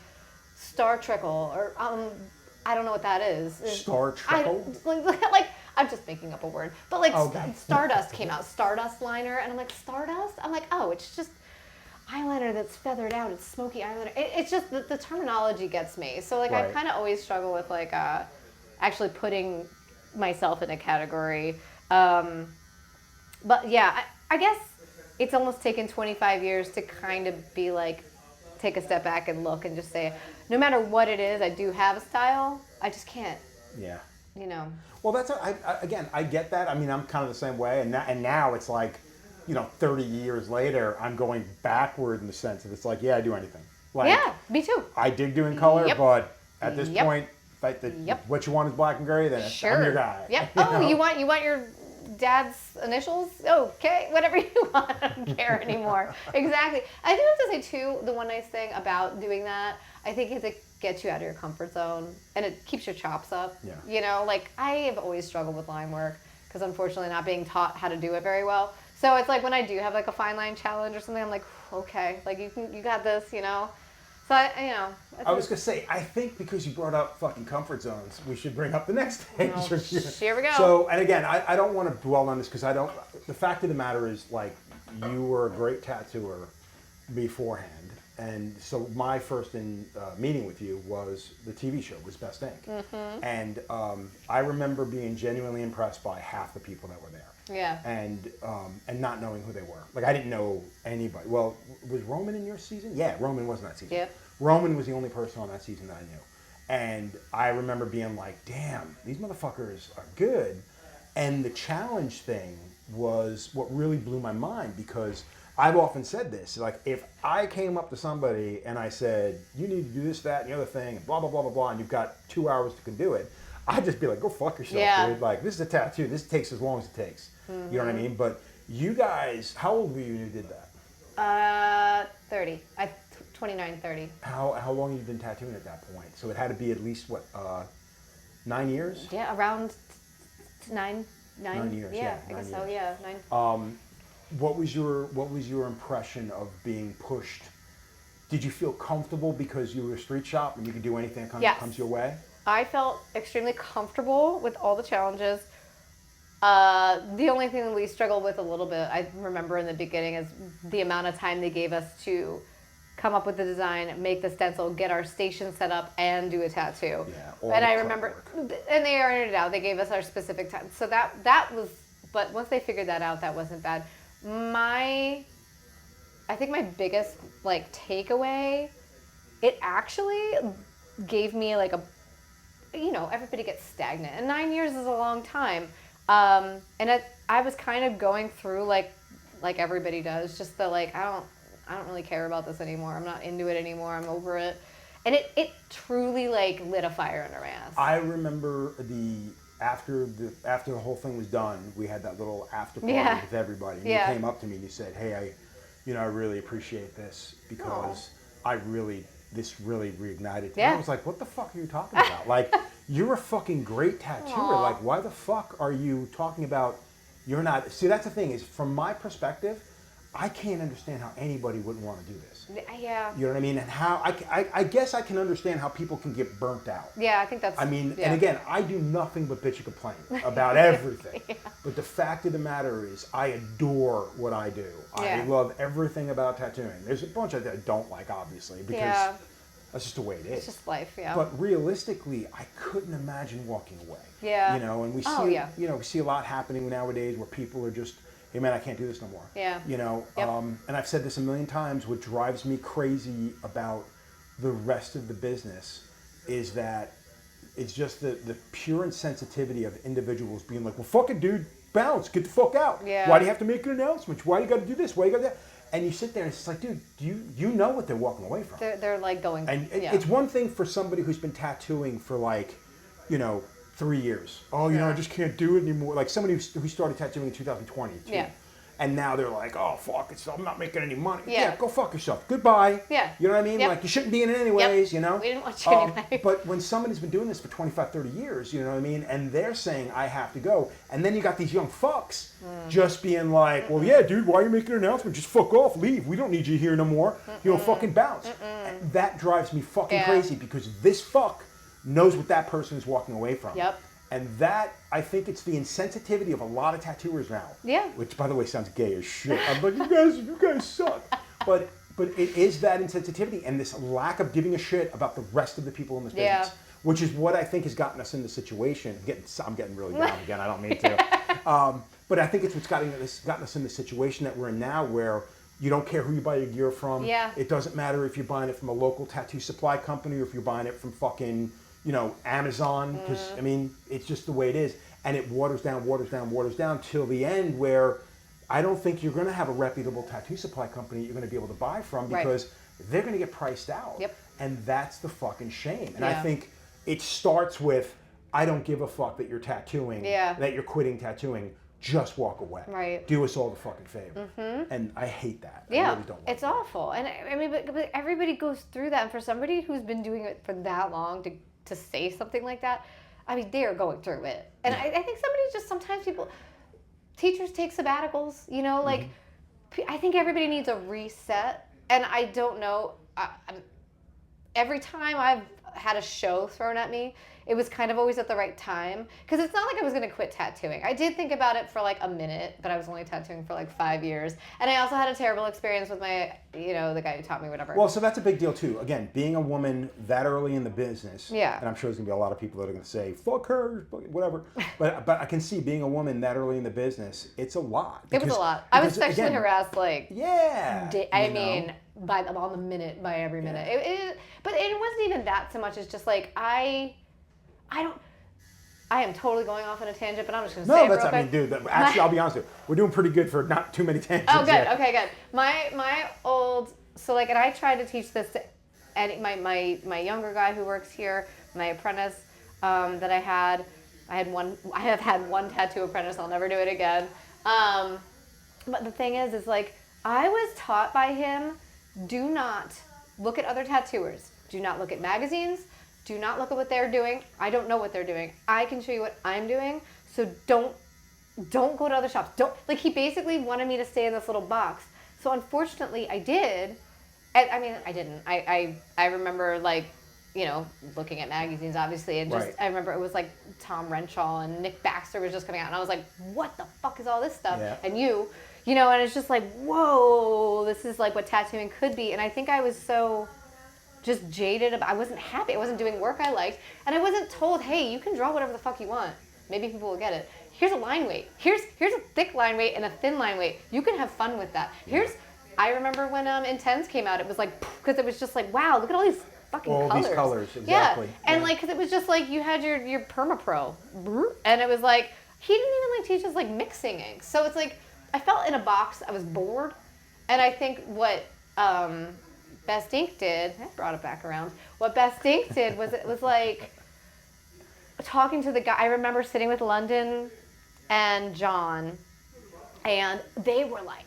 Star Trickle or, I don't know what that is. Star Trickle? Like, I'm just making up a word. But, like, Stardust came out. Stardust liner. And I'm like, Stardust? I'm like, oh, it's just eyeliner that's feathered out. It's smoky eyeliner. It's just the terminology gets me. So like I kind of always struggle with like actually putting myself in a category. But yeah, I guess it's almost taken 25 years to kind of be like take a step back and look and just say no matter what it is, I do have a style. I just can't. Yeah. Well, that's I get that. I mean, I'm kind of the same way, and now it's like, 30 years later, I'm going backward in the sense of it's like, I do anything. Like, yeah, me too. I dig doing color, but at this point, what you want is black and gray, then I'm your guy. Yep. Oh, you want your dad's initials? Okay, whatever you want. I don't care anymore. Exactly. I do have to say too, the one nice thing about doing that, I think it gets you out of your comfort zone and it keeps your chops up. Yeah. Like I have always struggled with line work because unfortunately not being taught how to do it very well. So it's like when I do have like a fine line challenge or something, I'm like, okay, like you got this, So I was gonna say, I think because you brought up fucking comfort zones, we should bring up the next stage. Here we go. So, and again, I don't want to dwell on this because the fact of the matter is, like, you were a great tattooer beforehand. And so my first meeting with you was the TV show, was Best Ink. Mm-hmm. And I remember being genuinely impressed by half the people that were there. Yeah. And not knowing who they were. Like, I didn't know anybody. Well, was Roman in your season? Yeah, Roman was in that season. Yep. Roman was the only person on that season that I knew. And I remember being like, damn, these motherfuckers are good. And the challenge thing was what really blew my mind, because I've often said this, like, if I came up to somebody and I said, you need to do this, that, and the other thing, and blah, blah, blah, blah, blah, and you've got 2 hours to do it, I'd just be like, go fuck yourself, dude. Like, this is a tattoo. This takes as long as it takes. Mm-hmm. You know what I mean? But you guys, how old were you when you did that? 30. 29, 30. How long have you been tattooing at that point? So it had to be at least, 9 years? Yeah, around 9 years. Yeah, I 9 guess years. so. Yeah, 9. What was your impression of being pushed? Did you feel comfortable because you were a street shop and you could do anything that comes your way? I felt extremely comfortable with all the challenges. The only thing that we struggled with a little bit, I remember in the beginning, is the amount of time they gave us to come up with the design, make the stencil, get our station set up, and do a tattoo. Yeah, and I remember, and they ironed it out. They gave us our specific time. So that was, but once they figured that out, that wasn't bad. I think my biggest like takeaway, it actually gave me like a, everybody gets stagnant, and 9 years is a long time. And I was kind of going through like everybody does, just the like, I don't really care about this anymore. I'm not into it anymore. I'm over it. And it truly like lit a fire under my ass. I remember after the whole thing was done, we had that little after party with everybody. And you came up to me and you said, "Hey, I really appreciate this because this really reignited." Yeah. And I was like, "What the fuck are you talking about? Like, you're a fucking great tattooer. Aww. Like, why the fuck are you talking about you're not?" See, that's the thing, is from my perspective, I can't understand how anybody wouldn't want to do this. Yeah. You know what I mean? And how I guess I can understand how people can get burnt out. Yeah, I think that's. I mean, and again, I do nothing but bitch and complain about everything. But the fact of the matter is, I adore what I do. I love everything about tattooing. There's a bunch I don't like, obviously, because that's just the way it is. It's just life, But realistically, I couldn't imagine walking away. Yeah. And we see, we see a lot happening nowadays where people are just, hey man, I can't do this no more. Yeah. And I've said this a million times, what drives me crazy about the rest of the business is that it's just the pure insensitivity of individuals being like, well, fuck it, dude, bounce, get the fuck out. Yeah. Why do you have to make an announcement? Why do you got to do this? Why do you got to do that? And you sit there and it's like, dude, you know what they're walking away from. They're like going. And it's one thing for somebody who's been tattooing for 3 years. Oh, I just can't do it anymore. Like somebody who started tattooing in 2020. Yeah. And now they're like, oh, fuck it, I'm not making any money. Yeah. Go fuck yourself. Goodbye. Yeah. You know what I mean? Like, you shouldn't be in it anyways, We didn't want you anyway. But when somebody's been doing this for 25, 30 years, you know what I mean? And they're saying, I have to go. And then you got these young fucks just being like, well, yeah, dude, why are you making an announcement? Just fuck off, leave. We don't need you here no more. Fucking bounce. And that drives me fucking crazy, because this fuck knows what that person is walking away from. Yep. And that, I think it's the insensitivity of a lot of tattooers now. Yeah. Which, by the way, sounds gay as shit. I'm like, you guys suck. But it is that insensitivity and this lack of giving a shit about the rest of the people in this business. Which is what I think has gotten us in the situation. I'm getting really down again. I don't mean to. But I think it's what's gotten us in the situation that we're in now, where you don't care who you buy your gear from. Yeah. It doesn't matter if you're buying it from a local tattoo supply company or if you're buying it from fucking Amazon, because I mean, it's just the way it is, and it waters down till the end, where I don't think you're going to have a reputable tattoo supply company you're going to be able to buy from, because they're going to get priced out. Yep. And that's the fucking shame. And I think it starts with, I don't give a fuck that you're tattooing, that you're quitting tattooing. Just walk away. Right. Do us all the fucking favor. And I hate that. Yeah. I really don't like it's awful. And I mean, but everybody goes through that. And for somebody who's been doing it for that long to say something like that, I mean, they are going through it. And I think sometimes teachers take sabbaticals, I think everybody needs a reset. And I don't know, every time I've had a show thrown at me, it was kind of always at the right time, because it's not like I was going to quit tattooing. I did think about it for like a minute, but I was only tattooing for like 5 years. And I also had a terrible experience with my, the guy who taught me whatever. Well, so that's a big deal too. Again, being a woman that early in the business, and I'm sure there's going to be a lot of people that are going to say, fuck her, whatever. But I can see being a woman that early in the business, it's a lot. It was a lot. I was sexually harassed on the minute, by every minute. But it wasn't even that so much. much is just like I don't. I am totally going off on a tangent, but I'm just going to No, say it that's, real I mean, quick. dude, actually, I'll be honest with you. We're doing pretty good for not too many tangents. Oh, good. Yet. Okay, good. My old, so like, and I tried to teach this to my younger guy who works here, my apprentice that I have had one tattoo apprentice. I'll never do it again. But the thing is like, I was taught by him, do not look at other tattooers. Do not look at magazines. Do not look at what they're doing. I don't know what they're doing. I can show you what I'm doing. So don't go to other shops. Like, he basically wanted me to stay in this little box. So unfortunately I did. I mean, I didn't. I remember, like, you know, looking at magazines, obviously, and just, Right. I remember it was like Tom Renshaw and Nick Baxter was just coming out, and I was like, what the fuck is all this stuff? Yeah. And you know, and it's just like, whoa, this is like what tattooing could be. And I think I was so just jaded about, I wasn't happy. I wasn't doing work I liked, and I wasn't told, hey, you can draw whatever the fuck you want. Maybe people will get it. Here's a line weight. Here's a thick line weight and a thin line weight. You can have fun with that. I remember when Intense came out, it was like, because it was just like, wow, look at all these fucking colors. All these colors, exactly. Yeah, and like, because it was just like, you had your Permapro, and it was like, he didn't even like teach us like mixing inks. So it's like, I felt in a box, I was bored, and I think what Best Ink did, I brought it back around, what Best Ink did was, it was like, talking to the guy, I remember sitting with London and John, and they were like,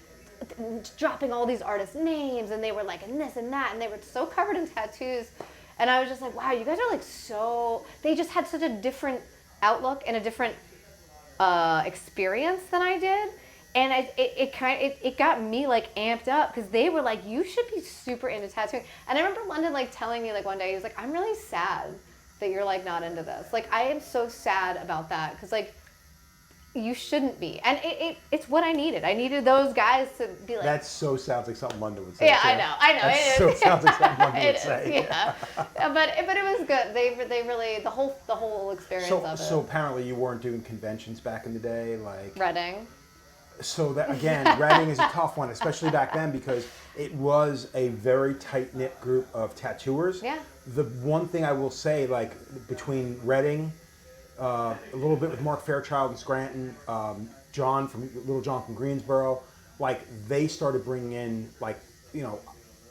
dropping all these artists' names, and they were like, and this and that, and they were so covered in tattoos, and I was just like, wow, you guys are like so, they just had such a different outlook and a different experience than I did, and it got me like amped up, because they were like, you should be super into tattooing. And I remember London like telling me like one day, he was like, I'm really sad that you're like not into this. Like, I am so sad about that, because like, you shouldn't be. And it's what I needed. I needed those guys to be like... That so sounds like something London would say. Yeah, I know. That so sounds like something London would It say. is, yeah. But it was good. They really, the whole experience of it. So apparently you weren't doing conventions back in the day, like... Reading. So that, again, Reading is a tough one, especially back then, because it was a very tight-knit group of tattooers. Yeah. The one thing I will say, like, between Reading... a little bit with Mark Fairchild and Scranton, Little John from Greensboro, like they started bringing in like, you know,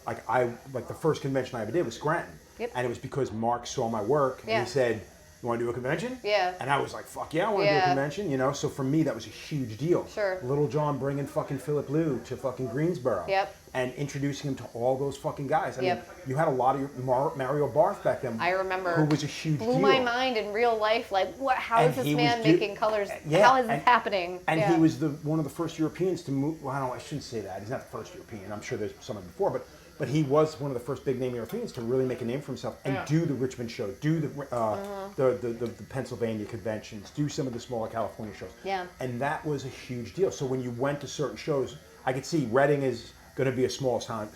like the first convention I ever did was Scranton. Yep. And it was because Mark saw my work and he said, you want to do a convention? Yeah. And I was like, fuck yeah, I want to do a convention, you know? So for me, that was a huge deal. Sure. Little John bringing fucking Philip Liu to fucking Greensboro. Yep. And introducing him to all those fucking guys. I mean, Yep. you had a lot of Mario Barth back then. I remember. Who was a huge deal. Blew my mind in real life. Like, what? How is this man making colors? Yeah, How is this happening? And he was one of the first Europeans to move. Well, I shouldn't say that. He's not the first European. I'm sure there's someone before, but he was one of the first big name Europeans to really make a name for himself and do the Richmond show, do the Pennsylvania conventions, do some of the smaller California shows. Yeah. And that was a huge deal. So when you went to certain shows, I could see Reading is going to be a small town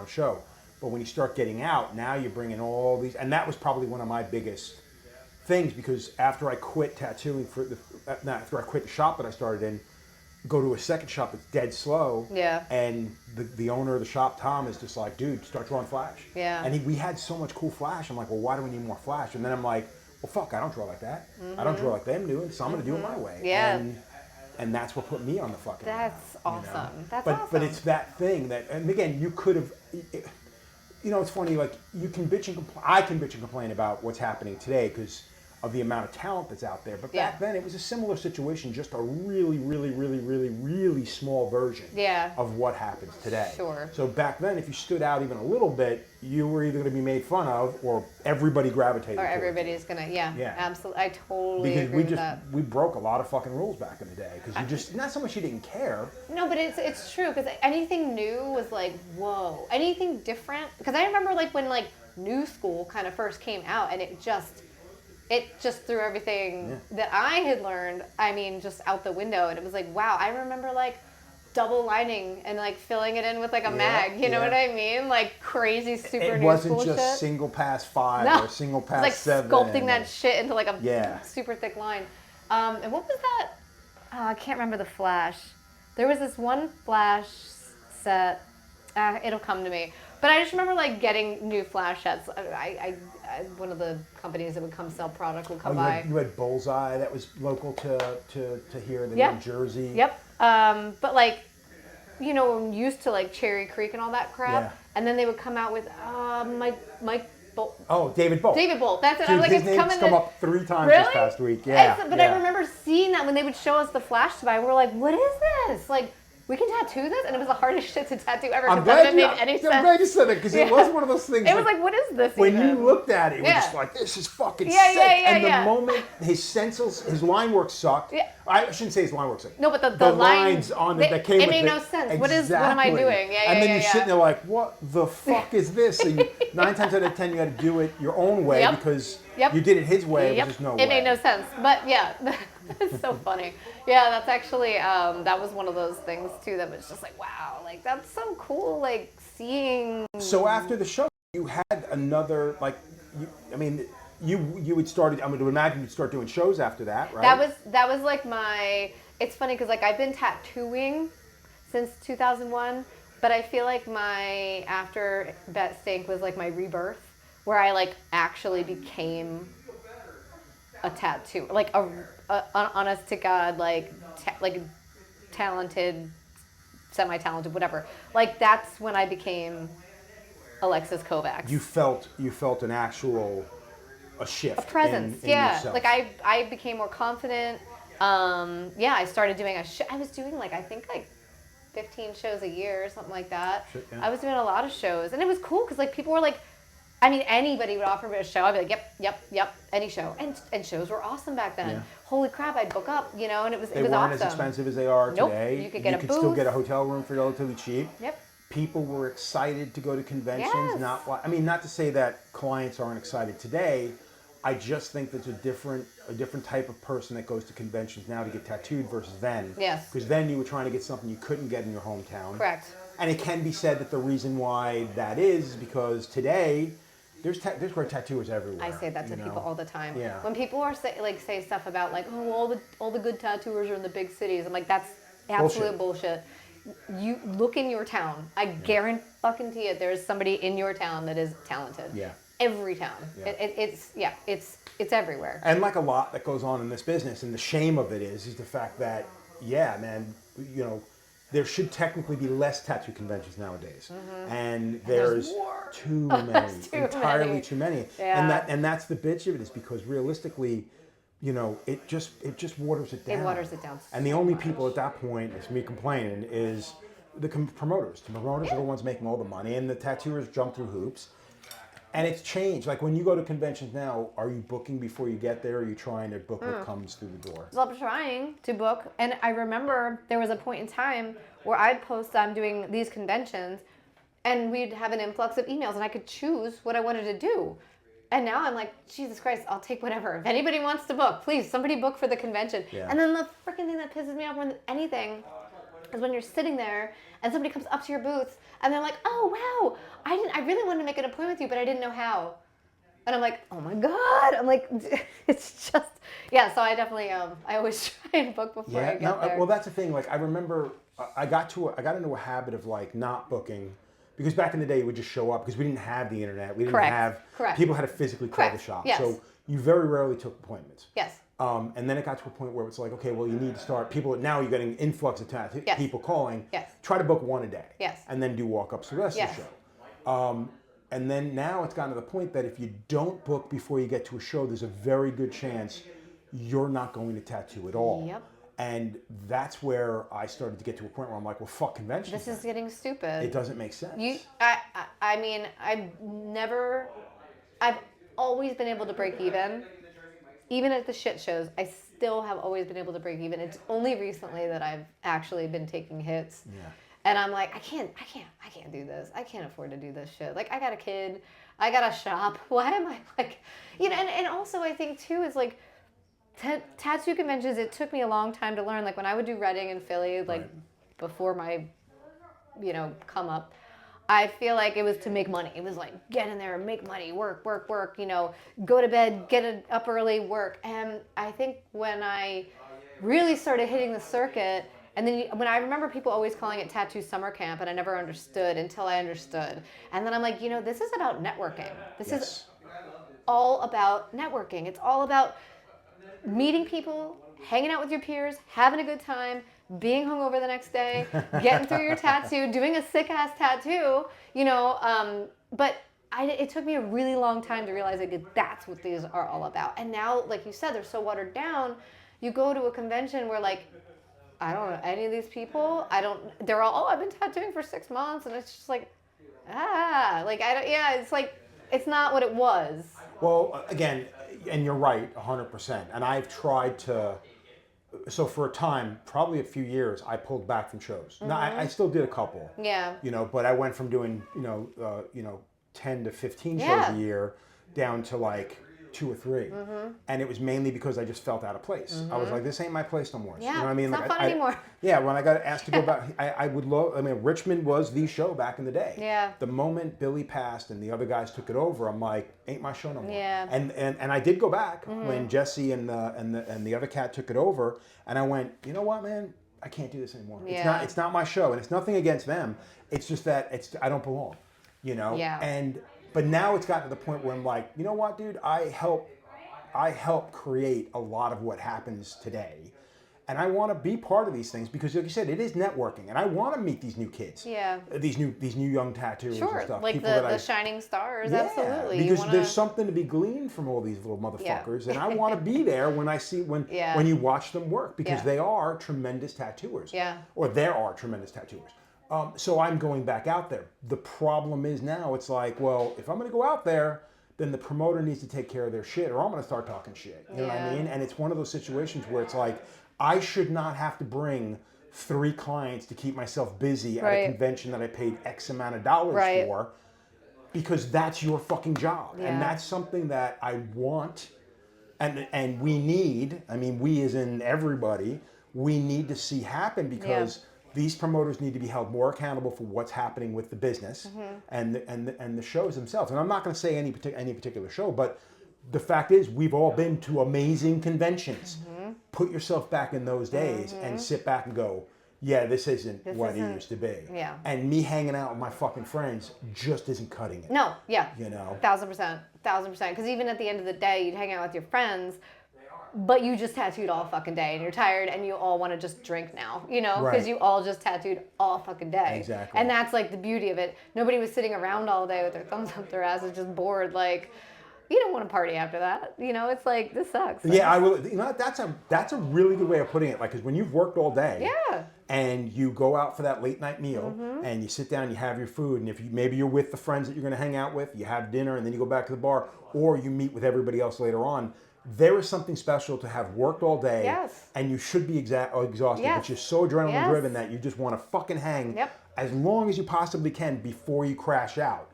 show, but when you start getting out, now you're bringing all these, and that was probably one of my biggest things, because after I quit tattooing after I quit the shop that I started in, go to a second shop that's dead slow. Yeah. And the owner of the shop, Tom, is just like, dude, start drawing flash. Yeah. And we had so much cool flash. I'm like, well, why do we need more flash? And then I'm like, well, fuck, I don't draw like that. I don't draw like them doing, so I'm going to do it my way. Yeah. And that's what put me on the fucking That's map, awesome. you know? That's awesome. But it's that thing that, and again, you could have, you know, it's funny, like, you can bitch and complain, I can bitch and complain about what's happening today because of the amount of talent that's out there. But back then, it was a similar situation, just a really, really, really, really, really small version of what happens today. Sure. So back then, if you stood out even a little bit, you were either going to be made fun of or everybody gravitated Or towards everybody's it. going to, absolutely. I totally Because agree with that. we broke a lot of fucking rules back in the day because you just, not so much you didn't care. No, but it's true, because anything new was like, whoa. Anything different, because I remember like when like New School kind of first came out, and it just threw everything that I had learned, I mean, just out the window. And it was like, wow, I remember like double lining and like filling it in with like a mag, you know what I mean? Like crazy super It new wasn't school just shit. single pass 5 or single pass like 7. Sculpting that shit into like a super thick line. And what was that? Oh, I can't remember the flash. There was this one flash set, it'll come to me, But I just remember like getting new flash sets. One of the companies that would come sell product would come by. You had Bullseye that was local to here in Yeah. New Jersey. Yep. But like, you know, I'm used to like Cherry Creek and all that crap. Yeah. And then they would come out with Mike Bolt. Oh, David Bolt. David Bolt. That's it. Dude, I'm like, his it's name's coming. come up 3 times Really? this past week. Yeah. But I remember seeing that when they would show us the flash to buy. We were like, what is this? Like, we can tattoo this? And it was the hardest shit to tattoo ever. I'm glad glad any sense. I'm glad you said that because it was one of those things. It was like, what is this? When even? you looked at it, you were just like, this is fucking sick. And the moment his line work sucked. Yeah. I shouldn't say his line work sucked. No, but the lines on it that came with it. It made no sense. Exactly. What am I doing? And then you're sitting there like, what the fuck is this? So 9 times out of 10, you got to do it your own way because you did it his way. It was just no way. It made no sense. But yeah, it's so funny. Yeah, that's actually, that was one of those things too that was just like, wow, like that's so cool, like seeing. So after the show, you had another, like, you would started, I would imagine you'd start doing shows after that, right? That was like it's funny because like I've been tattooing since 2001, but I feel like my after Bet Stink was like my rebirth where I like actually became a tattoo, like a honest to God, like talented, semi-talented, whatever. Like that's when I became Alexis Kovacs. You felt an actual a shift, a presence, in yeah. yourself. Like I became more confident. I started doing I was doing like I think like 15 shows a year or something like that. Shit, yeah. I was doing a lot of shows, and it was cool because like people were like, I mean, anybody would offer me a show. I'd be like, yep, any show. And shows were awesome back then. Yeah. Holy crap, I'd book up, and it was weren't awesome. as expensive as they are today. You could get a booth. Still get a hotel room for relatively cheap. Yep. People were excited to go to conventions. Yes. Not to say that clients aren't excited today. I just think there's a different type of person that goes to conventions now to get tattooed versus then. Yes. Because then you were trying to get something you couldn't get in your hometown. Correct. And it can be said that the reason why that is because today there's great tattooers everywhere. I say that to people all the time. Yeah. When people are say stuff about like, oh, all the good tattooers are in the big cities, I'm like, that's absolute bullshit. You look in your town. I guarantee you there's somebody in your town that is talented. Yeah. Every town. Yeah. It's everywhere. And like a lot that goes on in this business, and the shame of it is the fact that, there should technically be less tattoo conventions nowadays, and there's too many, entirely too many. Yeah. And that's the bitch of it is because realistically, it just waters it down. It waters it down. And the only people at that point, it's me complaining, is the promoters. The promoters are the ones making all the money, and the tattooers jump through hoops. And it's changed. Like when you go to conventions now, are you booking before you get there? Or are you trying to book what comes through the door? So I'm trying to book. And I remember there was a point in time where I'd post I'm doing these conventions and we'd have an influx of emails and I could choose what I wanted to do. And now I'm like, Jesus Christ, I'll take whatever. If anybody wants to book, please, somebody book for the convention. Yeah. And then the freaking thing that pisses me off more than anything is when you're sitting there and somebody comes up to your booth and they're like, oh, wow, I really wanted to make an appointment with you, but I didn't know how. And I'm like, oh my God. I'm like, it's just, yeah, so I definitely, I always try and book before I get there. Well, that's the thing. Like, I remember I got into a habit of, like, not booking because back in the day, you would just show up because we didn't have the internet. We didn't have, people had to physically call the shop. Yes. So you very rarely took appointments. Yes. And then it got to a point where it's like, okay, well, you need to start. Now you're getting influx of people calling. Yes. Try to book one a day. Yes. And then do walk-ups the rest of the show. And then now it's gotten to the point that if you don't book before you get to a show, there's a very good chance you're not going to tattoo at all. Yep. And that's where I started to get to a point where I'm like, well, fuck conventions. This is getting stupid. It doesn't make sense. I mean, I've always been able to break even. Even at the shit shows, I still have always been able to break even. It's only recently that I've actually been taking hits. Yeah. And I'm like, I can't do this. I can't afford to do this shit. Like, I got a kid. I got a shop. Why am I like, and also I think too is like, tattoo conventions, it took me a long time to learn. Like when I would do Reading and Philly, like before my, come up, I feel like it was to make money. It was like, get in there and make money, work, go to bed, get up early, work. And I think when I really started hitting the circuit And then when I remember people always calling it tattoo summer camp, and I never understood until I understood. And then I'm like, this is about networking. This is all about networking. It's all about meeting people, hanging out with your peers, having a good time, being hungover the next day, getting through your tattoo, doing a sick ass tattoo, but it took me a really long time to realize that's what these are all about. And now, like you said, they're so watered down. You go to a convention where I don't know any of these people. They're all, I've been tattooing for 6 months, and it's just it's not what it was. Well, again, and you're right, 100%. And I've tried to, so for a time, probably a few years, I pulled back from shows. Now, I still did a couple. Yeah. But I went from doing, 10 to 15 shows a year down to 2 or 3. And it was mainly because I just felt out of place. I was like, this ain't my place no more. Yeah, you know what I mean? it's not fun anymore. Yeah, when I got asked to go back, I would love, Richmond was the show back in the day. Yeah. The moment Billy passed and the other guys took it over, I'm like, ain't my show no more. Yeah. And I did go back when Jesse and the other cat took it over, and I went, you know what, man? I can't do this anymore. Yeah. It's not my show, and it's nothing against them. It's just that I don't belong. Yeah. But now it's gotten to the point where I'm like, you know what, dude? I help create a lot of what happens today. And I want to be part of these things because, like you said, it is networking, and I want to meet these new kids. Yeah. These new young tattooers and stuff. Like the shining stars. Yeah, Absolutely. because there's something to be gleaned from all these little motherfuckers, and I want to be there when I see when you watch them work because they are tremendous tattooers. Yeah. Or there are tremendous tattooers. So I'm going back out there. The problem is now it's like, well, if I'm going to go out there, then the promoter needs to take care of their shit, or I'm going to start talking shit. You know what I mean? And it's one of those situations where it's like, I should not have to bring 3 clients to keep myself busy at a convention that I paid X amount of dollars for, because that's your fucking job. Yeah. And that's something that I want, and we need, we as in everybody, we need to see happen because these promoters need to be held more accountable for what's happening with the business and the shows themselves. And I'm not going to say any particular show, but the fact is we've all been to amazing conventions. Put yourself back in those days and sit back and go, yeah, this isn't what it used to be. Yeah. And me hanging out with my fucking friends just isn't cutting it. No, yeah. 1000%. 1000%. Because even at the end of the day, you'd hang out with your friends, but you just tattooed all fucking day, and you're tired, and you all want to just drink now, because you all just tattooed all fucking day. Exactly. And that's the beauty of it. Nobody was sitting around all day with their thumbs up their asses, just bored. You don't want to party after that. It's like, this sucks. Yeah, I will. That's a really good way of putting it. Because when you've worked all day, and you go out for that late night meal, and you sit down, you have your food, and if maybe you're with the friends that you're going to hang out with, you have dinner, and then you go back to the bar, or you meet with everybody else later on. There is something special to have worked all day, and you should be exhausted, but you're so adrenaline driven that you just want to fucking hang as long as you possibly can before you crash out.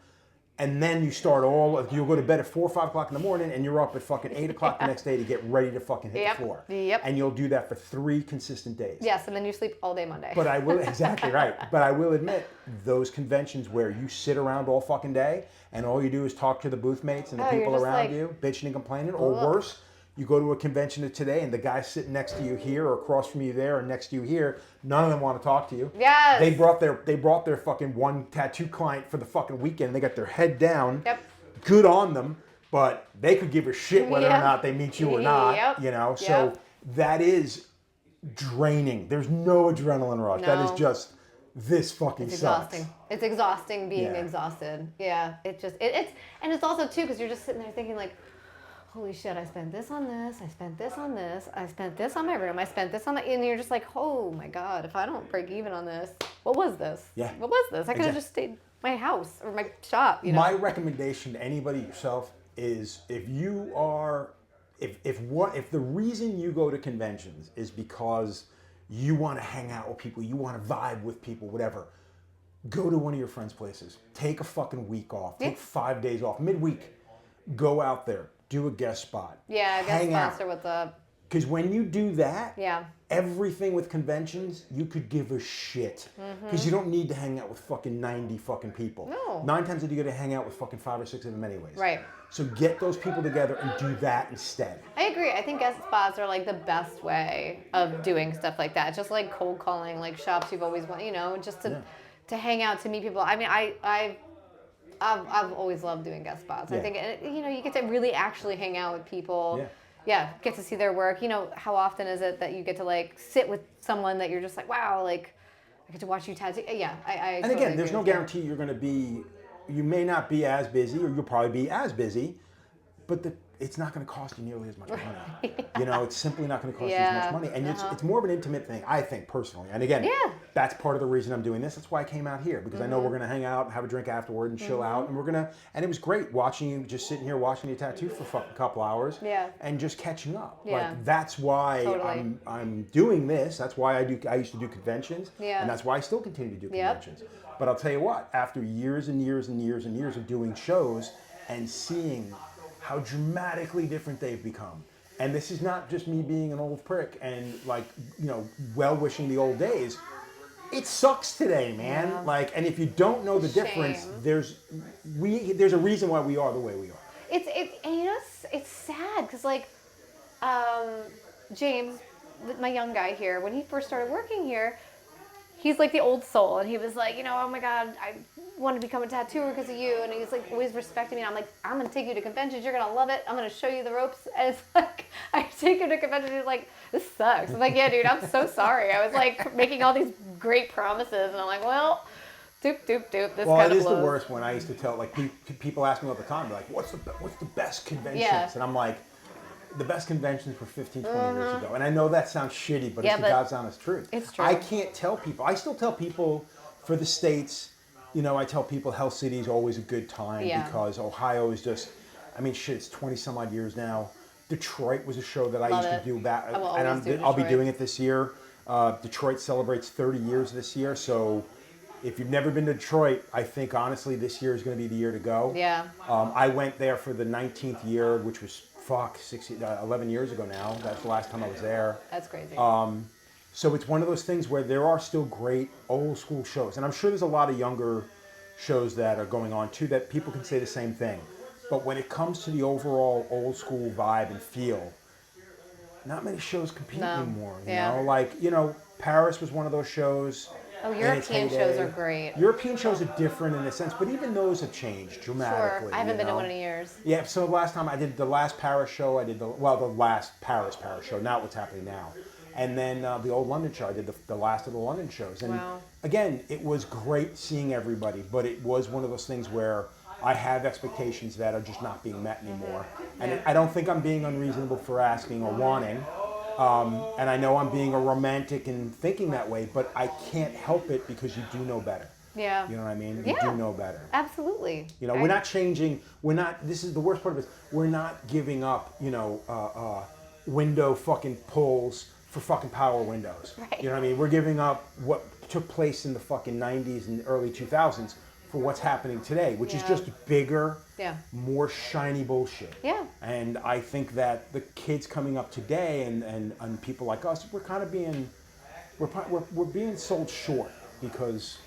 And then you'll go to bed at 4 or 5 o'clock in the morning, and you're up at fucking 8 o'clock the next day to get ready to fucking hit the floor. Yep. And you'll do that for 3 consistent days. Yes, and then you sleep all day Monday. But I will, exactly right. But I will admit, those conventions where you sit around all fucking day, and all you do is talk to the booth mates and the people around you, bitching and complaining, or worse, you go to a convention today and the guy sitting next to you here or across from you there or next to you here, none of them want to talk to you. Yes. They brought their fucking one tattoo client for the fucking weekend, and they got their head down. Yep. Good on them, but they could give a shit whether or not they meet you or not. So that is draining. There's no adrenaline rush. No. That is just, this fucking sucks. It's exhausting being exhausted. Yeah. It's and it's also too, because you're just sitting there thinking holy shit, I spent this on this, I spent this on this, I spent this on my room, I spent this on my, and you're just like, oh my God, if I don't break even on this, what was this? Yeah. What was this? I could have just stayed in my house or my shop, My recommendation to anybody yourself is if the reason you go to conventions is because you want to hang out with people, you want to vibe with people, whatever, go to one of your friends' places. Take a fucking week off. Take 5 days off. Midweek, go out there. Do a guest spot. Yeah, guest spots are what's up. Because when you do that, everything with conventions, you could give a shit. Because you don't need to hang out with fucking 90 fucking people. No. 9 times a day, you're going to hang out with fucking 5 or 6 of them anyways. Right. So get those people together and do that instead. I agree. I think guest spots are like the best way of doing stuff like that. Just like cold calling, like shops you've always wanted, you know, just to hang out, to meet people. I mean, I've always loved doing guest spots. Yeah. I think, you know, you get to really actually hang out with people. Yeah. Yeah, get to see their work. You know, how often is it that you get to like sit with someone that you're just like, wow, like I get to watch you tattoo. Yeah, I And totally again, there's agree no with you. guarantee you're going to be, you may not be as busy, or you'll probably be as busy, but it's not going to cost you nearly as much money. You know, it's simply not going to cost you as much money. And it's more of an intimate thing, I think, personally. And again, that's part of the reason I'm doing this. That's why I came out here, because I know we're going to hang out, have a drink afterward, and chill out. And and it was great watching you, just sitting here watching you tattoo for a couple hours. Yeah. And just catching up. Yeah. Like, that's why Totally. I'm doing this. That's why I used to do conventions. Yeah. And that's why I still continue to do Yep. conventions. But I'll tell you what, after years and years and years and years of doing shows and seeing how dramatically different they've become. And this is not just me being an old prick and like, you know, well-wishing the old days. It sucks today, man. Yeah. Like, and if you don't know the difference, Shame. there's a reason why we are the way we are. And you know, it's sad because like James, my young guy here, when he first started working here, he's like the old soul, and he was like, you know, oh my God, I want to become a tattooer because of you, and he's like always respecting me. And I'm like, I'm gonna take you to conventions, you're gonna love it. I'm gonna show you the ropes. And it's like, I take him to conventions, and he's like, this sucks. I'm like, yeah, dude, I'm so sorry. I was like making all these great promises, and I'm like, well, doop doop doop. This Well, kind it of is blows. the worst when I used to tell, like, people ask me all the time, they're like, what's the best conventions? Yeah. And I'm like, the best conventions were 15, 20 years ago. And I know that sounds shitty, but Yeah, it's the but God's honest truth. it's true. I can't tell people. I still tell people for the States, you know, I tell people Hell City is always a good time because Ohio is just, I mean, shit, it's 20 some odd years now. Detroit was a show that I Love used it. to do back, I will and always do I'll be Detroit. doing it this year. Detroit celebrates 30 years this year, so if you've never been to Detroit, I think honestly this year is going to be the year to go. Yeah. I went there for the 19th year, which was 11 years ago now. That's the last time I was there. That's crazy. So it's one of those things where there are still great old school shows. And I'm sure there's a lot of younger shows that are going on too that people can say the same thing. But when it comes to the overall old school vibe and feel, not many shows compete anymore. You know, like, you know, Paris was one of those shows. Oh, in its European heyday. shows are great. European shows are different in a sense, but even those have changed dramatically. Sure. I haven't you been to know? one in years. Yeah, so last time I did the last Paris show, I did the last Paris show, not what's happening now. And then the old London show, I did the last of the London shows. And again, it was great seeing everybody, but it was one of those things where I have expectations that are just not being met anymore. And I don't think I'm being unreasonable for asking or wanting. And I know I'm being a romantic and thinking that way, but I can't help it because you do know better. Yeah. You know what I mean? You do know better. Absolutely. You know, we're not changing, this is the worst part of it, we're not giving up, you know, window fucking pulls for fucking power windows. Right. You know what I mean? We're giving up what took place in the fucking 90s and early 2000s for what's happening today, which is just bigger, more shiny bullshit. Yeah. And I think that the kids coming up today and people like us, we're kind of being, we're being sold short because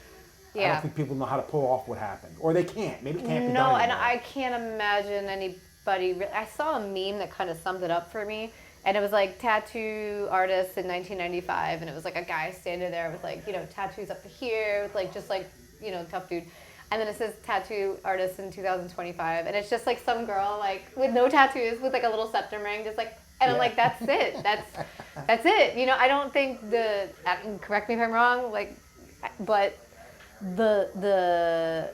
I don't think people know how to pull off what happened. Or they can't. Maybe it can't be done No, and anymore. I can't imagine anybody. I saw a meme that kind of summed it up for me. And it was like tattoo artists in 1995. And it was like a guy standing there with like, you know, tattoos up to here with like, just like, you know, tough dude. And then it says tattoo artist in 2025. And it's just like some girl like with no tattoos with like a little septum ring, just like, and I'm like, that's it. That's it. You know, I don't think correct me if I'm wrong, like, but the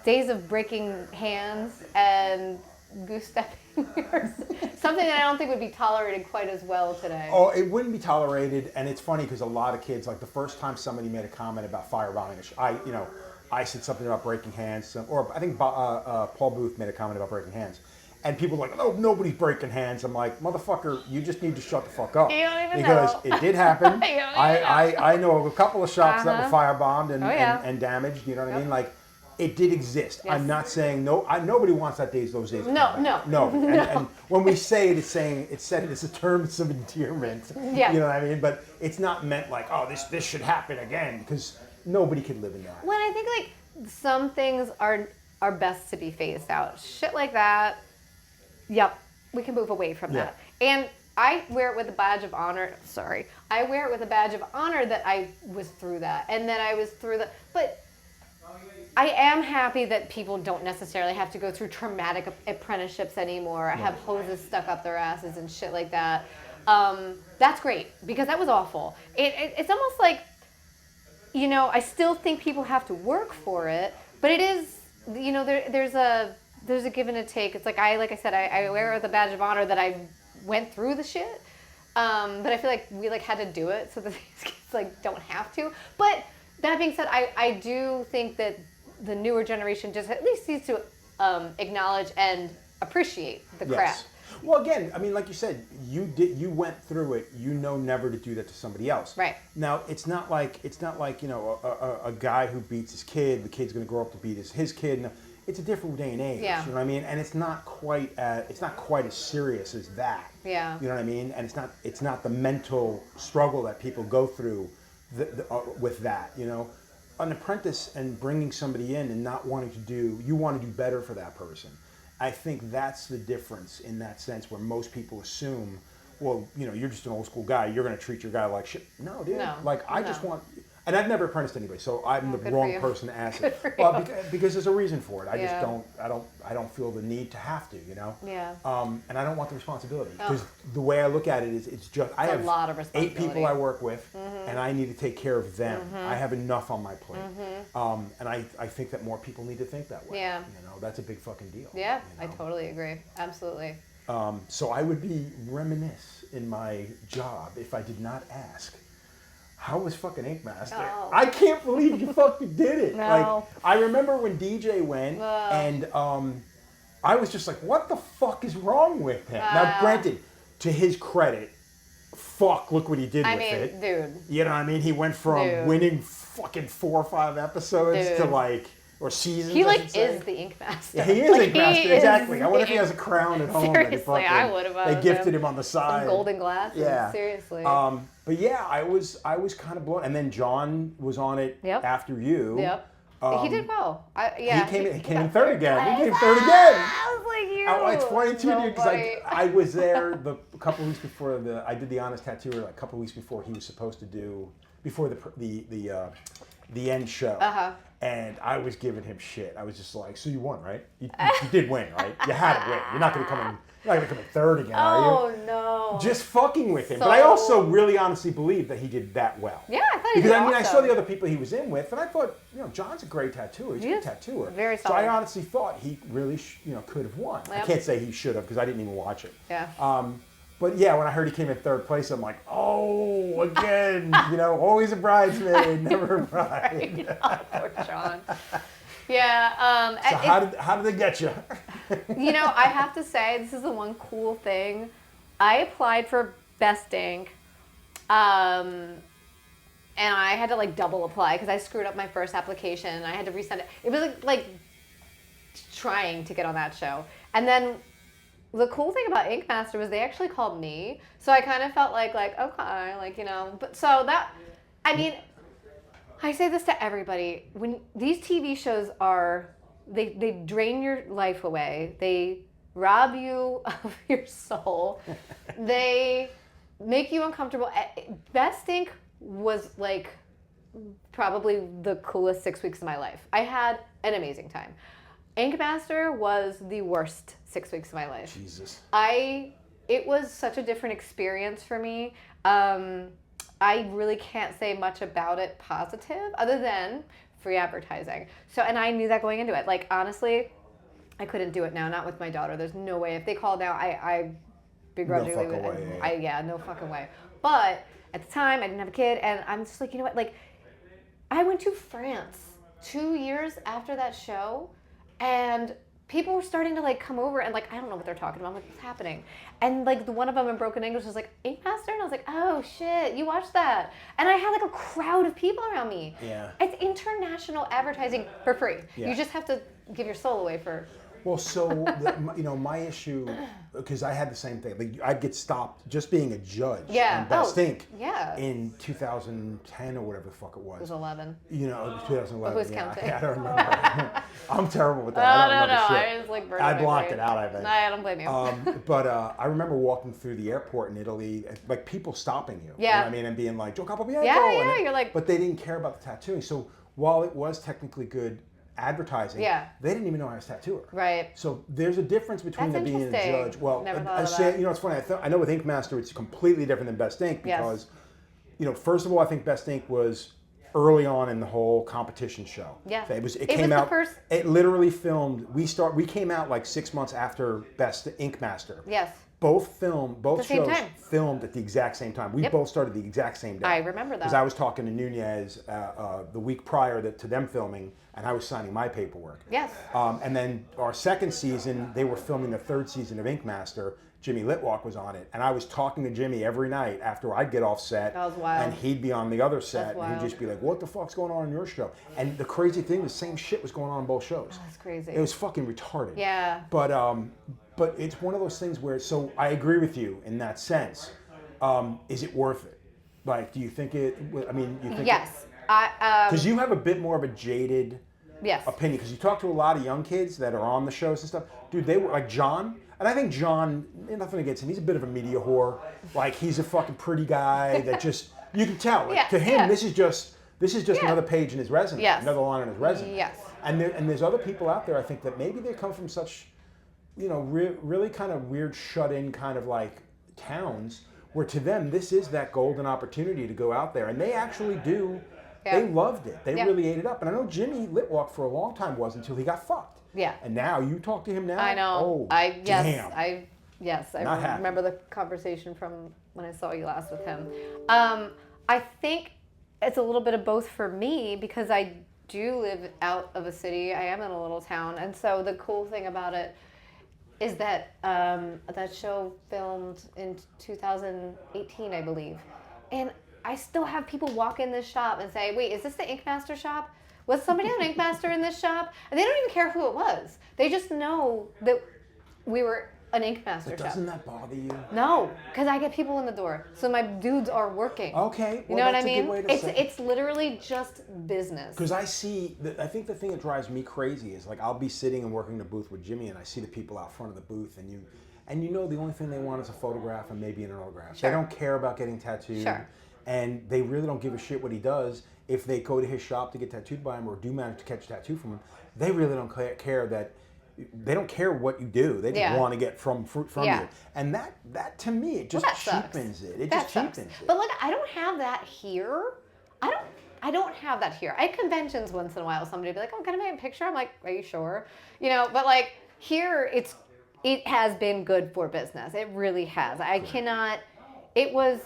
days of breaking hands and goose stepping or something that I don't think would be tolerated quite as well today. Oh, it wouldn't be tolerated, and it's funny because a lot of kids, like the first time somebody made a comment about firebombing, I said something about breaking hands, or I think Paul Booth made a comment about breaking hands. And people were like, oh, nobody's breaking hands. I'm like, motherfucker, you just need to shut the fuck up. You don't even because know. It did happen. You don't even I know a couple of shops that were firebombed and Oh, yeah. and damaged, you know what I mean? Like, It did exist. Yes. I'm not saying no. Nobody wants those days. To come back. No. No. And when we say it, it's said it's a term of endearment. Yeah. You know what I mean? But it's not meant like, oh, this should happen again, because nobody could live in that. When I think like some things are best to be phased out. Shit like that. Yep, we can move away from that. And I wear it with a badge of honor. Sorry, I wear it with a badge of honor that I was through that, and that I was through that. But I am happy that people don't necessarily have to go through traumatic apprenticeships anymore. Have hoses stuck up their asses and shit like that. That's great, because that was awful. It's almost like, I still think people have to work for it, but it is, there's a give and a take. It's like I said, I wear it with a badge of honor that I went through the shit. But I feel like we had to do it so that these kids don't have to. But that being said, I do think that the newer generation just at least needs to acknowledge and appreciate the crap. Well, again, I mean, like you said, you went through it. Never to do that to somebody else. Right. Now, it's not like a guy who beats his kid. The kid's going to grow up to beat his kid. No, it's a different day and age. Yeah. You know what I mean? And it's not quite as serious as that. Yeah. You know what I mean? And it's not the mental struggle that people go through with that. An apprentice and bringing somebody in and not wanting to you want to do better for that person. I think that's the difference in that sense, where most people assume, well, you're just an old school guy. You're going to treat your guy like shit. No, dude. No, I just want, and I've never apprenticed anybody, so I'm the good wrong for you. person to ask Good it. for Well, you. because there's a reason for it. I Yeah. just don't feel the need to have to, Yeah. And I don't want the responsibility, because the way I look at it is, I have a lot of 8 people responsibility. I work with, and I need to take care of them. I have enough on my plate, and I think that more people need to think that way. Yeah. That's a big fucking deal. Yeah, I totally agree. Absolutely. So I would be remiss in my job if I did not ask, how was fucking InkMaster? Oh. I can't believe you fucking did it. No. I remember when DJ went, and I was just like, what the fuck is wrong with him? Now, granted, to his credit, look what he did with it. Dude. You know what I mean? He went from winning fucking 4 or 5 episodes to or seasons. He I should say. is the InkMaster. Yeah, he is InkMaster, exactly. I wonder if he has a Ink- crown at home. Seriously, I would have. They gifted him on the side. Some golden glasses. Yeah. Seriously. But yeah, I was kind of blown. And then John was on it after you. Yep. He did well. He came in third again. He came third again. I was like, you. Oh, it's funny too, dude, because Nobody- I was there a couple weeks before I did the Honest Tattooer, a couple weeks before he was supposed to do, before the end show. And I was giving him shit. I was just like, so you won, right? You did win, right? You had to win. You're not going to come in third again, are you? Oh no. Just fucking with him. But I also really honestly believe that he did that well. Yeah, I thought he did Because I awesome. saw the other people he was in with, and I thought, John's a great tattooer. He's a good tattooer. Very So solid. I honestly thought he really, could have won. I Yep. can't say he should have because I didn't even watch it. Yeah. But yeah, when I heard he came in third place, I'm like, oh, again, always a bridesmaid, never a bride. Poor John. Yeah. So how did they get you? I have to say, this is the one cool thing. I applied for Best Ink, and I had to double apply because I screwed up my first application and I had to resend it. It was like trying to get on that show. And then the cool thing about InkMaster was they actually called me, so I kind of felt like okay, But so that, I mean, I say this to everybody: when these TV shows they drain your life away, they rob you of your soul, they make you uncomfortable. Best Ink was probably the coolest 6 weeks of my life. I had an amazing time. InkMaster was the worst 6 weeks of my life. Jesus. It was such a different experience for me. I really can't say much about it positive other than free advertising. So, and I knew that going into it. Honestly, I couldn't do it now, not with my daughter. There's no way. If they called now, I begrudgingly No fucking way, no fucking way. But at the time, I didn't have a kid, and I'm just like, you know what? I went to France 2 years after that show, and people were starting to like come over and like, I don't know what they're talking about. I'm like, what's happening? And like the one of them in broken English was like, InkMaster? And I was like, oh shit, you watched that? And I had like a crowd of people around me. Yeah. It's international advertising for free. Yeah. You just have to give your soul away for. Well, so my issue, because I had the same thing. Like I'd get stopped just being a judge Yeah. on Best Ink Yeah. in 2010 or whatever the fuck it was. It was 11. You know, it was 2011. Who's counting? I don't remember. I'm terrible with that. I don't remember shit. I just like I blocked it out, I think. I don't blame you. But I remember walking through the airport in Italy, like people stopping you. Yeah. You know what I mean? And being like, Joe Capobianco. Yeah, you're like. But they didn't care about the tattooing. So while it was technically good advertising, they didn't even know I was a tattooer. Right. So there's a difference between That's being a judge. Well, never thought of that. You know, it's funny. I know with InkMaster, it's completely different than Best Ink because, you know, first of all, I think Best Ink was early on in the whole competition show. Yeah. It came out. It literally filmed. We came out like 6 months after Best InkMaster. Yes. Both shows filmed at the exact same time. We both started the exact same day. I remember that. Because I was talking to Nunez the week prior to them filming, and I was signing my paperwork. Yes. And then our second season, they were filming the third season of InkMaster. Jimmy Litwalk was on it, and I was talking to Jimmy every night after I'd get off set. That was wild. And he'd be on the other set, and he'd wild. just be like, "What the fuck's going on in your show?" And the crazy thing, the same shit was going on in both shows. Oh, that's crazy. It was fucking retarded. Yeah. But it's one of those things where, so I agree with you in that sense. Is it worth it? Like, do you think it? I mean, you think? Yes. Because you have a bit more of a jaded opinion. Because you talk to a lot of young kids that are on the shows and stuff. Dude, they were like John. And I think John, nothing against him, he's a bit of a media whore. Like, he's a fucking pretty guy that just, you can tell. Like, to him, this is just another page in his resume, another line in his resume. Yes. And there's other people out there, I think, that maybe they come from such, you know, really kind of weird, shut-in kind of like towns, where to them, this is that golden opportunity to go out there. And they actually do, they loved it. They really ate it up. And I know Jimmy Litwalk for a long time was until he got fucked. Yeah. And now you talk to him now. I know. Oh, damn. I Not remember the conversation from when I saw you last with him. I think it's a little bit of both for me because I do live out of a city. I am in a little town, and so the cool thing about it is that that show filmed in 2018, I believe, and I still have people walk in this shop and say, "Wait, is this the InkMaster shop? Was somebody on InkMaster in this shop?" And they don't even care who it was. They just know that we were an InkMaster shop. Doesn't that bother you? No, because I get people in the door. So my dudes are working. Okay. You know what I that's mean? a good way to say it. It's literally just business. Because I think the thing that drives me crazy is like I'll be sitting and working in the booth with Jimmy and I see the people out front of the booth and you know the only thing they want is a photograph and maybe an autograph. Sure. They don't care about getting tattooed. Sure. And they really don't give a shit what he does. If they go to his shop to get tattooed by him or do manage to catch a tattoo from him, they really don't care that. They don't care what you do. They just want to get from you. And that to me, it just cheapens it. It just cheapens it. But look, I don't have that here. I don't have that here. At conventions once in a while, somebody will be like, "Oh, can I make a picture?" I'm like, "Are you sure?" You know, but like here, it has been good for business. It really has. I cannot. It was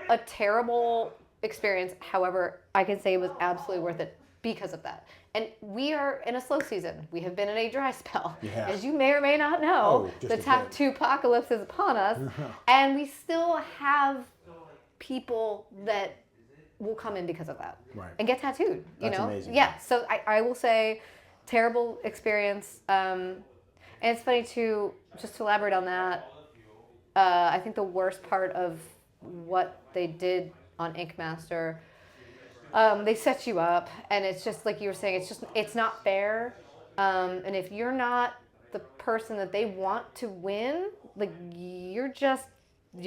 a terrible experience. However, I can say it was absolutely worth it because of that. And we are in a slow season. We have been in a dry spell. Yeah. As you may or may not know, the tattoo apocalypse is upon us. And we still have people that will come in because of that and get tattooed. That's amazing. Yeah. So I will say, terrible experience. And it's funny too, just to elaborate on that, I think the worst part of what they did on InkMaster, they set you up, and it's just like you were saying, it's not fair. And if you're not the person that they want to win, like you're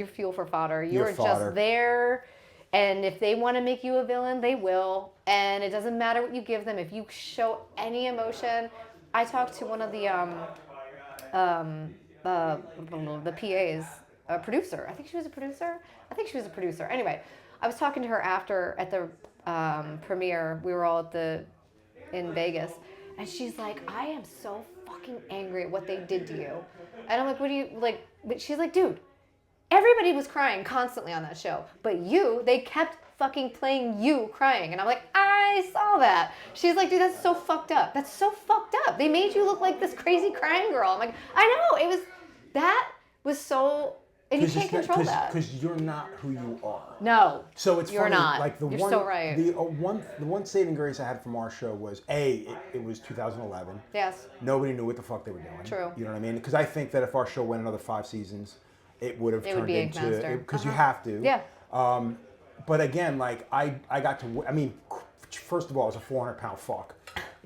fuel for fodder. You're just there, and if they want to make you a villain, they will. And it doesn't matter what you give them. If you show any emotion, I talked to one of the PAs, a producer. I think she was a producer. Anyway, I was talking to her after at the premiere. We were all in Vegas, and she's like, "I am so fucking angry at what they did to you." And I'm like, "What do you like?" But she's like, "Dude, everybody was crying constantly on that show, but they kept fucking playing you crying. And I'm like, I saw that. She's like, dude, that's so fucked up. That's so fucked up. They made you look like this crazy crying girl. I'm like, I know. That was so, and you can't control that. Because you're not who you are. No. So it's you're funny, not. like You're so right. The one saving grace I had from our show was it was 2011. Yes. Nobody knew what the fuck they were doing. True. You know what I mean? Because I think that if our show went another 5 seasons, it would have turned into InkMaster. because you have to. Yeah. But again, like I got to. I mean, first of all, I was a 400-pound fuck.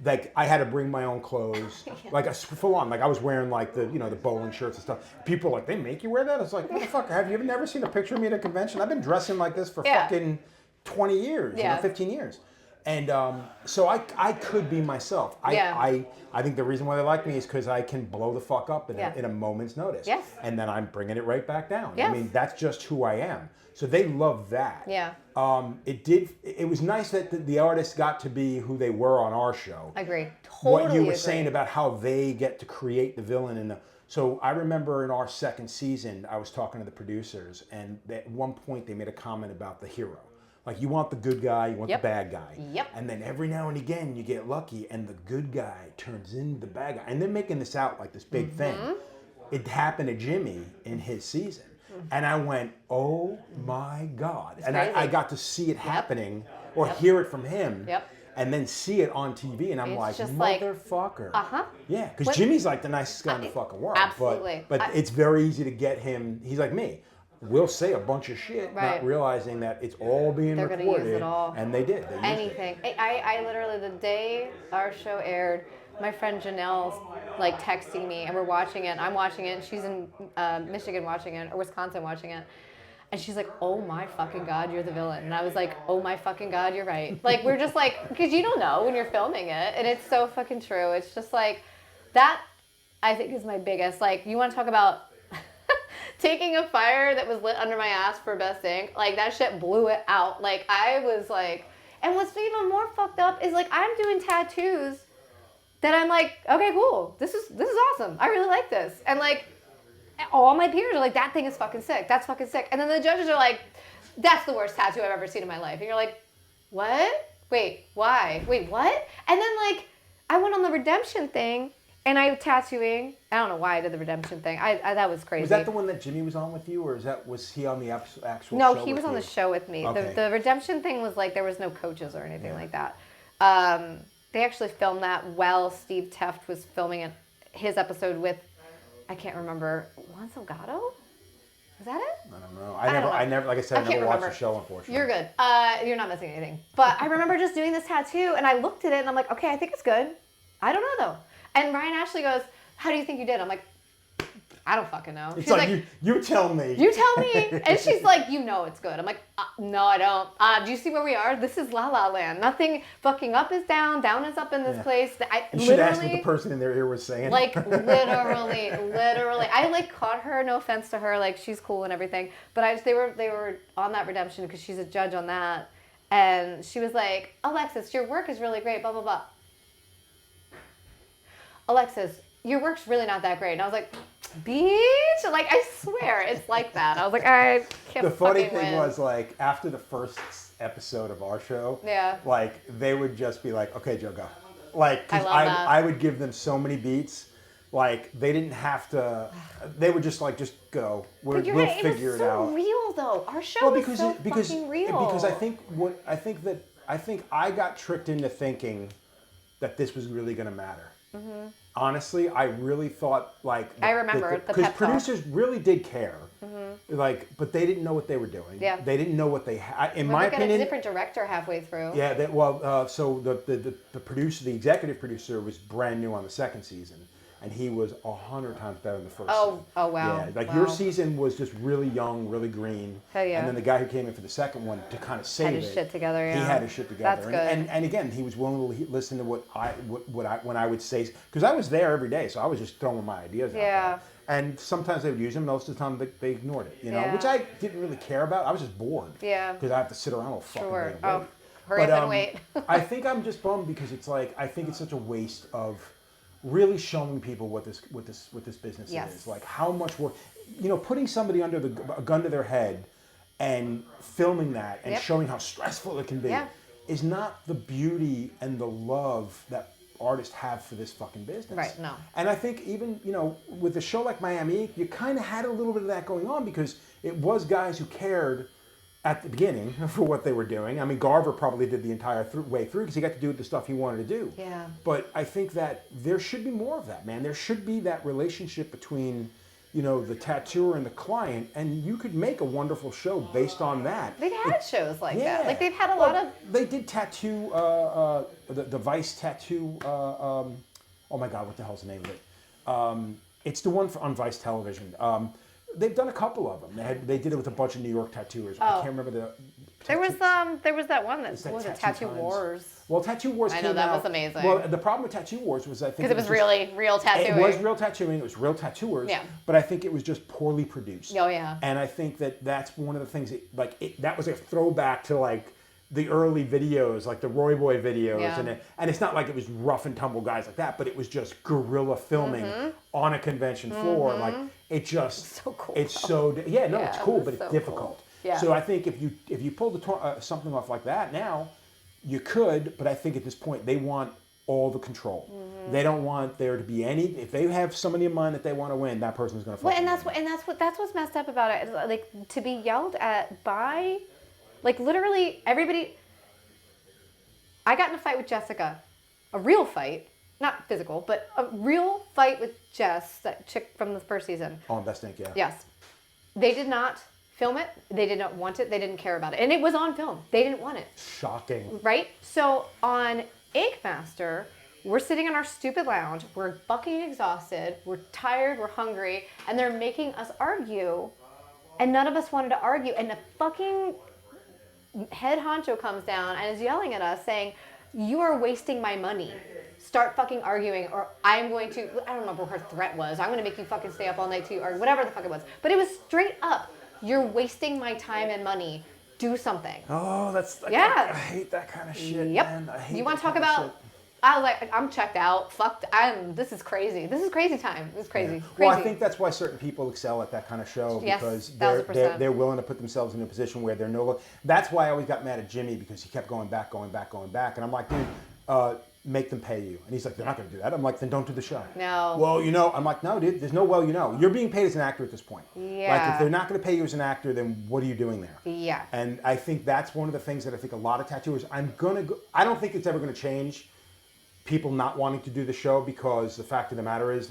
Like I had to bring my own clothes, like a full on. Like I was wearing like the the bowling shirts and stuff. People are like, they make you wear that? It's like, motherfucker, have you never seen a picture of me at a convention? I've been dressing like this for fucking 20 years, 15 years. And so I could be myself. I think the reason why they like me is because I can blow the fuck up in a moment's notice. Yes. And then I'm bringing it right back down. Yes. I mean, that's just who I am. So they love that. Yeah. It was nice that the artists got to be who they were on our show. Agree. Totally What you were agree. saying about how they get to create the villain so I remember in our second season, I was talking to the producers, and at one point they made a comment about the hero. Like you want the good guy, you want the bad guy. Yep. And then every now and again you get lucky and the good guy turns into the bad guy. And they're making this out like this big thing. It happened to Jimmy in his season. And I went, oh my God. It's and crazy. I got to see it happening or hear it from him. Yep. And then see it on TV, and I'm like, just motherfucker. Uh-huh. Yeah, because Jimmy's like the nicest guy in the fucking world. Absolutely. But it's very easy to get him. He's like me. We'll say a bunch of shit, Right. not realizing that it's all being They're recorded. gonna use it all. And they did. They used Anything. I literally, the day our show aired, my friend Janelle's like texting me, and we're watching it. I'm watching it, and she's in Michigan watching it, or Wisconsin watching it. And she's like, oh my fucking God, you're the villain. And I was like, oh my fucking God, you're right. Like, we're just like, because you don't know when you're filming it. And it's so fucking true. It's just like, that I think is my biggest, like, you want to talk about taking a fire that was lit under my ass for best ink. Like, that shit blew it out. Like, I was like, and what's even more fucked up is like, I'm doing tattoos that I'm like, okay, cool. This is awesome. I really like this. And like, all my peers are like, that thing is fucking sick. That's fucking sick. And then the judges are like, that's the worst tattoo I've ever seen in my life. And you're like, what? Wait, why? Wait, what? And then like, I went on the redemption thing and I was tattooing. I don't know why I did the redemption thing. I that was crazy. Was that the one that Jimmy was on with you, or was he on the actual No, show he was on the show with me. Okay. The redemption thing was like, there was no coaches or anything like that. They actually filmed that while Steve Teft was filming his episode with, I can't remember, Juan Salgado? Is that it? I don't know. I never, like I said, I never watched the show, unfortunately. You're good. You're not missing anything. But I remember just doing this tattoo, and I looked at it, and I'm like, okay, I think it's good. I don't know, though. And Ryan Ashley goes, how do you think you did? I'm like, I don't fucking know. It's like you tell me. You tell me. And she's like, you know it's good. I'm like, no, I don't. Do you see where we are? This is La La Land. Nothing fucking up is down is up in this place. You should ask what the person in their ear was saying. Like, literally. I, like, caught her, no offense to her. Like, she's cool and everything. But they were on that redemption because she's a judge on that. And she was like, Alexis, your work is really great, blah, blah, blah. Alexis, your work's really not that great. And I was like, bitch, like, I swear it's like that. I was like, I can't. The funny fucking thing win. was, like, after the first episode of our show, Yeah. like, they would just be like, okay, Joe, go. Like, 'cause I love that. I would give them so many beats. Like, they didn't have to, they would just go. We'll figure it out. It was so real, though. Our show was so fucking real. Because I think I got tricked into thinking that this was really going to matter. Mm-hmm. Honestly, I really thought, like... I remember the because pep talk. producers really did care. Mm-hmm. Like, but they didn't know what they were doing. Yeah. They didn't know what they had. In my Look at opinion... a different director halfway through. Yeah, so the producer, the executive producer was brand new on the second season. And he was 100 times better than the first season. Oh, wow. Yeah, like wow. your season was just really young, really green. Hell yeah. And then the guy who came in for the second one to kind of save it. Had his shit together, yeah. He had his shit together. That's good. And again, he was willing to listen to when I would say, because I was there every day, so I was just throwing my ideas out there. And sometimes they would use them, most of the time they ignored it, which I didn't really care about. I was just bored. Yeah. Because I have to sit around all fucking day and wait. Hurry up and wait. I think I'm just bummed because it's like, I think it's such a waste of really showing people what this business is. Like how much work, putting somebody under a gun to their head and filming that and Yep. showing how stressful it can be Yeah. is not the beauty and the love that artists have for this fucking business. Right, no. And I think even, with a show like Miami Ink, you kind of had a little bit of that going on because it was guys who cared at the beginning for what they were doing. I mean, Garver probably did the entire way through because he got to do the stuff he wanted to do. Yeah. But I think that there should be more of that, man. There should be that relationship between, the tattooer and the client, and you could make a wonderful show based on that. They've had shows like Yeah. that. Like they've had a lot of. They did tattoo, the Vice tattoo. Oh my God, what the hell's the name of it? It's the one on Vice Television. They've done a couple of them. They did it with a bunch of New York tattooers. I can't remember the. There was that one that that was it Tattoo Tattoo Times? Wars. Well, Tattoo Wars I came know, that out. was amazing. Well, the problem with Tattoo Wars was I think Because it was just- really real tattooing. It was real tattooing. It was real tattooers. Yeah. But I think it was just poorly produced. Oh, yeah. And I think that's one of the things that was a throwback to the early videos, like the Roy Boy videos, Yeah. and it's not like it was rough and tumble guys like that, but it was just guerrilla filming on a convention floor. Like it just So cool. It's so yeah, no, Yeah, it's it cool, was but it's so difficult. cool. Yeah. So I think if you pulled something off like that now, you could, but I think at this point they want all the control. They don't want there to be any. If they have somebody in mind that they want to win, that person's going to. Well, and that's what's messed up about it. Like to be yelled at by, literally everybody. I got in a fight with Jessica, a real fight, not physical, but a real fight with Jess, that chick from the first season. On Best Ink, yeah. Yes, they did not film it. They did not want it. They didn't care about it, and it was on film. They didn't want it. Shocking. Right? So on InkMaster, we're sitting in our stupid lounge. We're fucking exhausted. We're tired. We're hungry. And they're making us argue. And none of us wanted to argue. And the fucking head honcho comes down and is yelling at us saying, "You are wasting my money. Start fucking arguing or I'm going to," I don't remember what her threat was. "I'm going to make you fucking stay up all night too," or whatever the fuck it was. But it was straight up, "You're wasting my time and money. Do something." Oh, that's Yeah. I hate that kind of shit. Yep. Man. I hate You want that to talk kind of about? shit. I was like, I'm checked out. Fucked. This is crazy. This is crazy time. This is crazy. Yeah. Crazy. Well, I think that's why certain people excel at that kind of show Yes, because 1000%. they're willing to put themselves in a position where they're That's why I always got mad at Jimmy because he kept going back, and I'm like, dude, make them pay you, and he's like, they're not going to do that. I'm like, then don't do the show. No. Well, I'm like, no, dude, there's no you're being paid as an actor at this point. Yeah. Like if they're not going to pay you as an actor, then what are you doing there? Yeah. And I think that's one of the things that I think a lot of tattooers. I don't think it's ever going to change. People not wanting to do the show because the fact of the matter is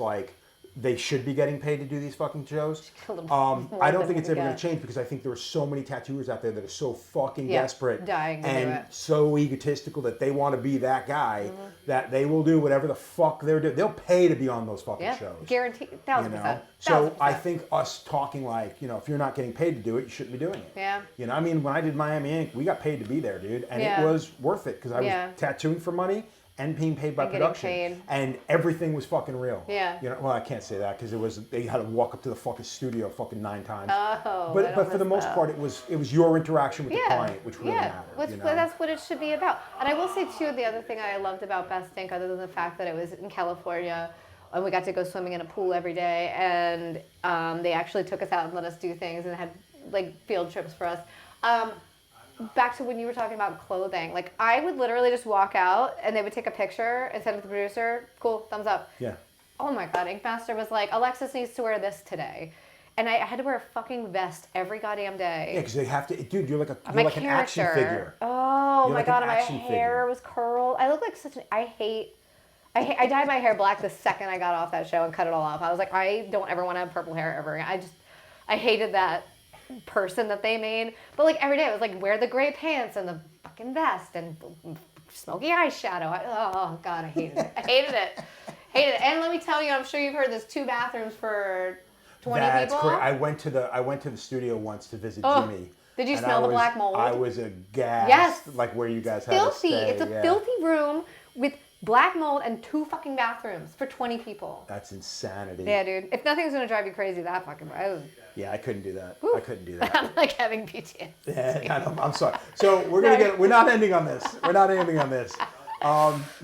they should be getting paid to do these fucking shows. I don't think it's ever going to change because I think there are so many tattooers out there that are so fucking desperate dying to do and it. so egotistical that they want to be that guy that they will do whatever the fuck they're doing. They'll pay to be on those fucking shows. Guaranteed. 1000%. So I think us talking if you're not getting paid to do it, you shouldn't be doing it. Yeah. I mean, when I did Miami Ink, we got paid to be there, dude, and Yeah. it was worth it because I was tattooing for money and being paid by And getting production, paid. and everything was fucking real. Yeah. Well, I can't say that because they had to walk up to the fucking studio fucking 9 times. Oh, I but don't for the miss most that. part, it was your interaction with the client, which really mattered. That's what it should be about. And I will say too, the other thing I loved about Best Ink, other than the fact that it was in California, and we got to go swimming in a pool every day, and they actually took us out and let us do things and had field trips for us. Back to when you were talking about clothing, I would literally just walk out and they would take a picture and send it to the producer. Cool, thumbs up. Yeah. Oh my God, InkMaster was like, "Alexis needs to wear this today." And I had to wear a fucking vest every goddamn day. Yeah, because they have to. Dude, you're like My an action character. figure. Oh You're my like an God, my action hair figure. was curled. I look like such an. I dyed my hair black the second I got off that show and cut it all off. I was like, I don't ever want to have purple hair ever again. I hated that person that they made. But every day it was wear the gray pants and the fucking vest and smoky eyeshadow. Oh God, I hated it. I hated it. Hated it. And let me tell you, I'm sure you've heard there's 2 bathrooms for 20 That's people. great. I went to the studio once to visit Oh, Jimmy. did you and smell the black mold? I was aghast. Yes. Where you guys had to Filthy. stay. It's a filthy room with black mold and 2 fucking bathrooms for 20 people. That's insanity. Yeah, dude. If nothing's gonna drive you crazy, that fucking. Yeah, I couldn't do that. Whew. I couldn't do that. I'm having PTSD. Yeah, I'm sorry. So we're not ending on this. We're not ending on this.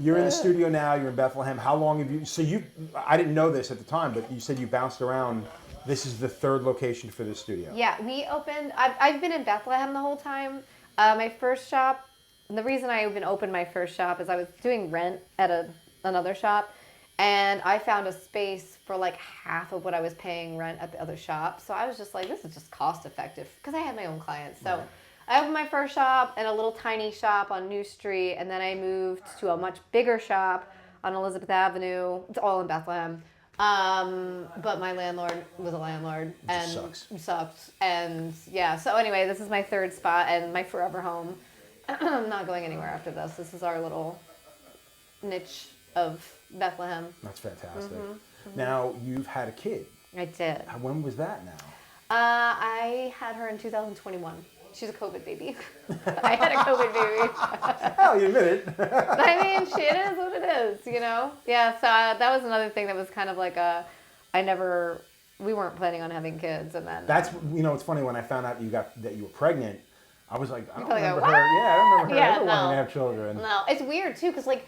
You're in the studio now. You're in Bethlehem. How long have you? I didn't know this at the time, but you said you bounced around This is the third location for this studio. Yeah, we opened. I've been in Bethlehem the whole time. My first shop. The reason I even opened my first shop is I was doing rent at another shop, and I found a space for like half of what I was paying rent at the other shop. So I was just like, this is just cost effective because I had my own clients. So Right. I opened my first shop in a little tiny shop on New Street, and then I moved to a much bigger shop on Elizabeth Avenue. It's all in Bethlehem. But my landlord was a landlord and sucked. And yeah, so anyway, this is my third spot and my forever home. I'm not going anywhere after this. This is our little niche of Bethlehem. That's fantastic. Now, you've had a kid. I did. When was that now? I had her in 2021. She's a COVID baby. I had a COVID baby. Hell, you admit it. I mean, it is what it is, you know? Yeah, so that was another thing that was kind of like we weren't planning on having kids, and then... That's, it's funny, when I found out that you were pregnant, I was like, I don't remember go, her. Yeah, I don't remember her ever no. wanting to have children. No, it's weird, too, because, like,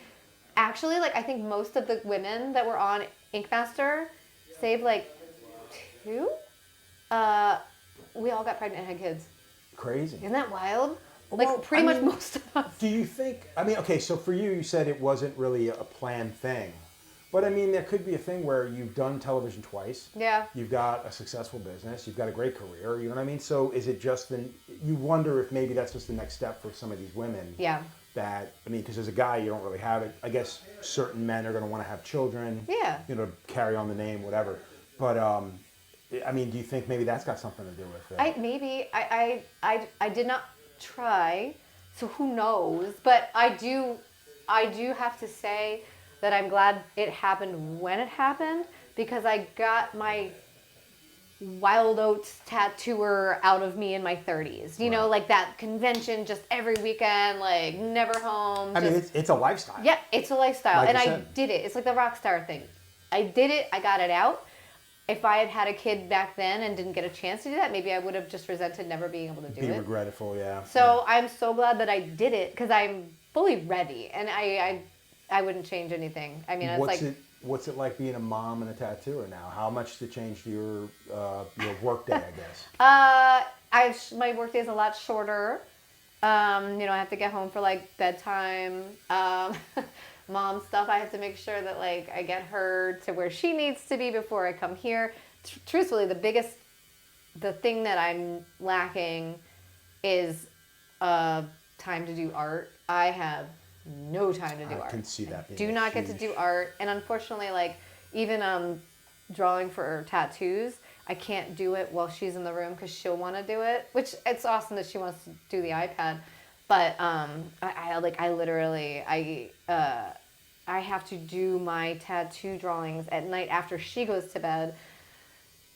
actually, like, I think most of the women that were on InkMaster, save, like, 2, we all got pregnant and had kids. Crazy. Isn't that wild? Well, Like, pretty much most of us. Do you think, okay, so for you said it wasn't really a planned thing. But, there could be a thing where you've done television twice. Yeah. You've got a successful business. You've got a great career. You know what I mean? So is it just you wonder if maybe that's just the next step for some of these women. Yeah. That, because as a guy, you don't really have it. I guess certain men are going to want to have children. Yeah. Carry on the name, whatever. But, do you think maybe that's got something to do with it? I did not try, so who knows? But I do have to say that I'm glad it happened when it happened, because I got my wild oats tattooer out of me in my 30s. You know, like that convention just every weekend, like never home. It's a lifestyle. Yeah, it's a lifestyle. Like and you I said. did it. It's like the rock star thing. I did it. I got it out. If I had had a kid back then and didn't get a chance to do that, maybe I would have just resented never being able to do it. Be regretful, yeah. So I'm so glad that I did it, because I'm fully ready, and I wouldn't change anything. I mean, What's it like being a mom and a tattooer now? How much did it change your work day, I guess? My work day is a lot shorter. I have to get home for like bedtime. Mom stuff. I have to make sure that like I get her to where she needs to be before I come here. Truthfully, the thing that I'm lacking is time to do art. I have no time to do art. I can see that. Do not get to do art, and unfortunately, like even drawing for tattoos, I can't do it while she's in the room because she'll want to do it. Which it's awesome that she wants to do the iPad, but I have to do my tattoo drawings at night after she goes to bed.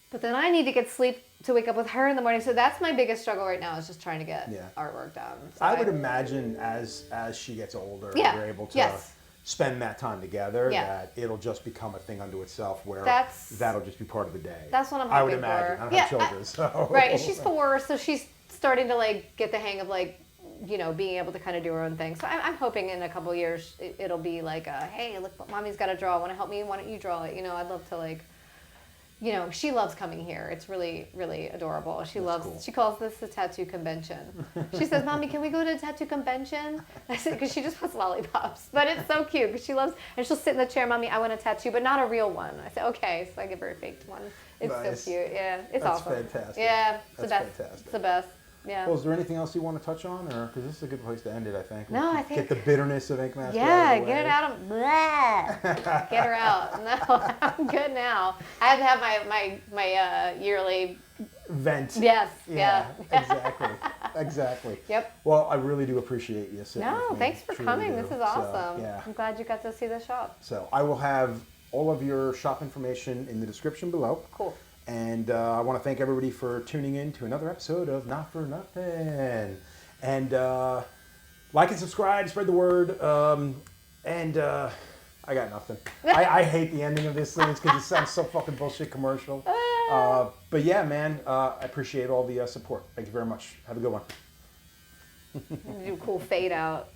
But then I need to get sleep to wake up with her in the morning. So that's my biggest struggle right now, is just trying to get artwork done. So I would imagine as she gets older, you're able to spend that time together, that it'll just become a thing unto itself where that'll just be part of the day. That's what I'm hoping I would imagine. for. I don't have children, so. Right, and she's 4, so she's starting to like get the hang of like, being able to kind of do her own thing. So I'm hoping in a couple years it'll be like, hey, look what mommy's got to draw. Want to help me? Why don't you draw it? I'd love to like, she loves coming here. It's really, really adorable. She calls this a tattoo convention. She says, Mommy, can we go to a tattoo convention? I said, because she just wants lollipops. But it's so cute because she loves, and she'll sit in the chair, Mommy, I want a tattoo, but not a real one. I said, okay. So I give her a faked one. It's so cute. Yeah, it's awesome. That's fantastic. Yeah, it's the best. Fantastic. It's the best. Yeah. Well, is there anything else you want to touch on, or because this is a good place to end it? I think. No, I think get the bitterness of InkMaster. Yeah, get it out of. Bleh. Get her out. No, I'm good now. I have to have my yearly vent. Yes. Yeah. Exactly. Yep. Well, I really do appreciate you sitting with me. Thanks for coming. Do. This is awesome. So, yeah. I'm glad you got to see the shop. So I will have all of your shop information in the description below. Cool. And I want to thank everybody for tuning in to another episode of Not For Nothing. And like and subscribe, spread the word. I got nothing. I hate the ending of this thing because it sounds so fucking bullshit commercial. But yeah, man, I appreciate all the support. Thank you very much. Have a good one. Do a cool fade out.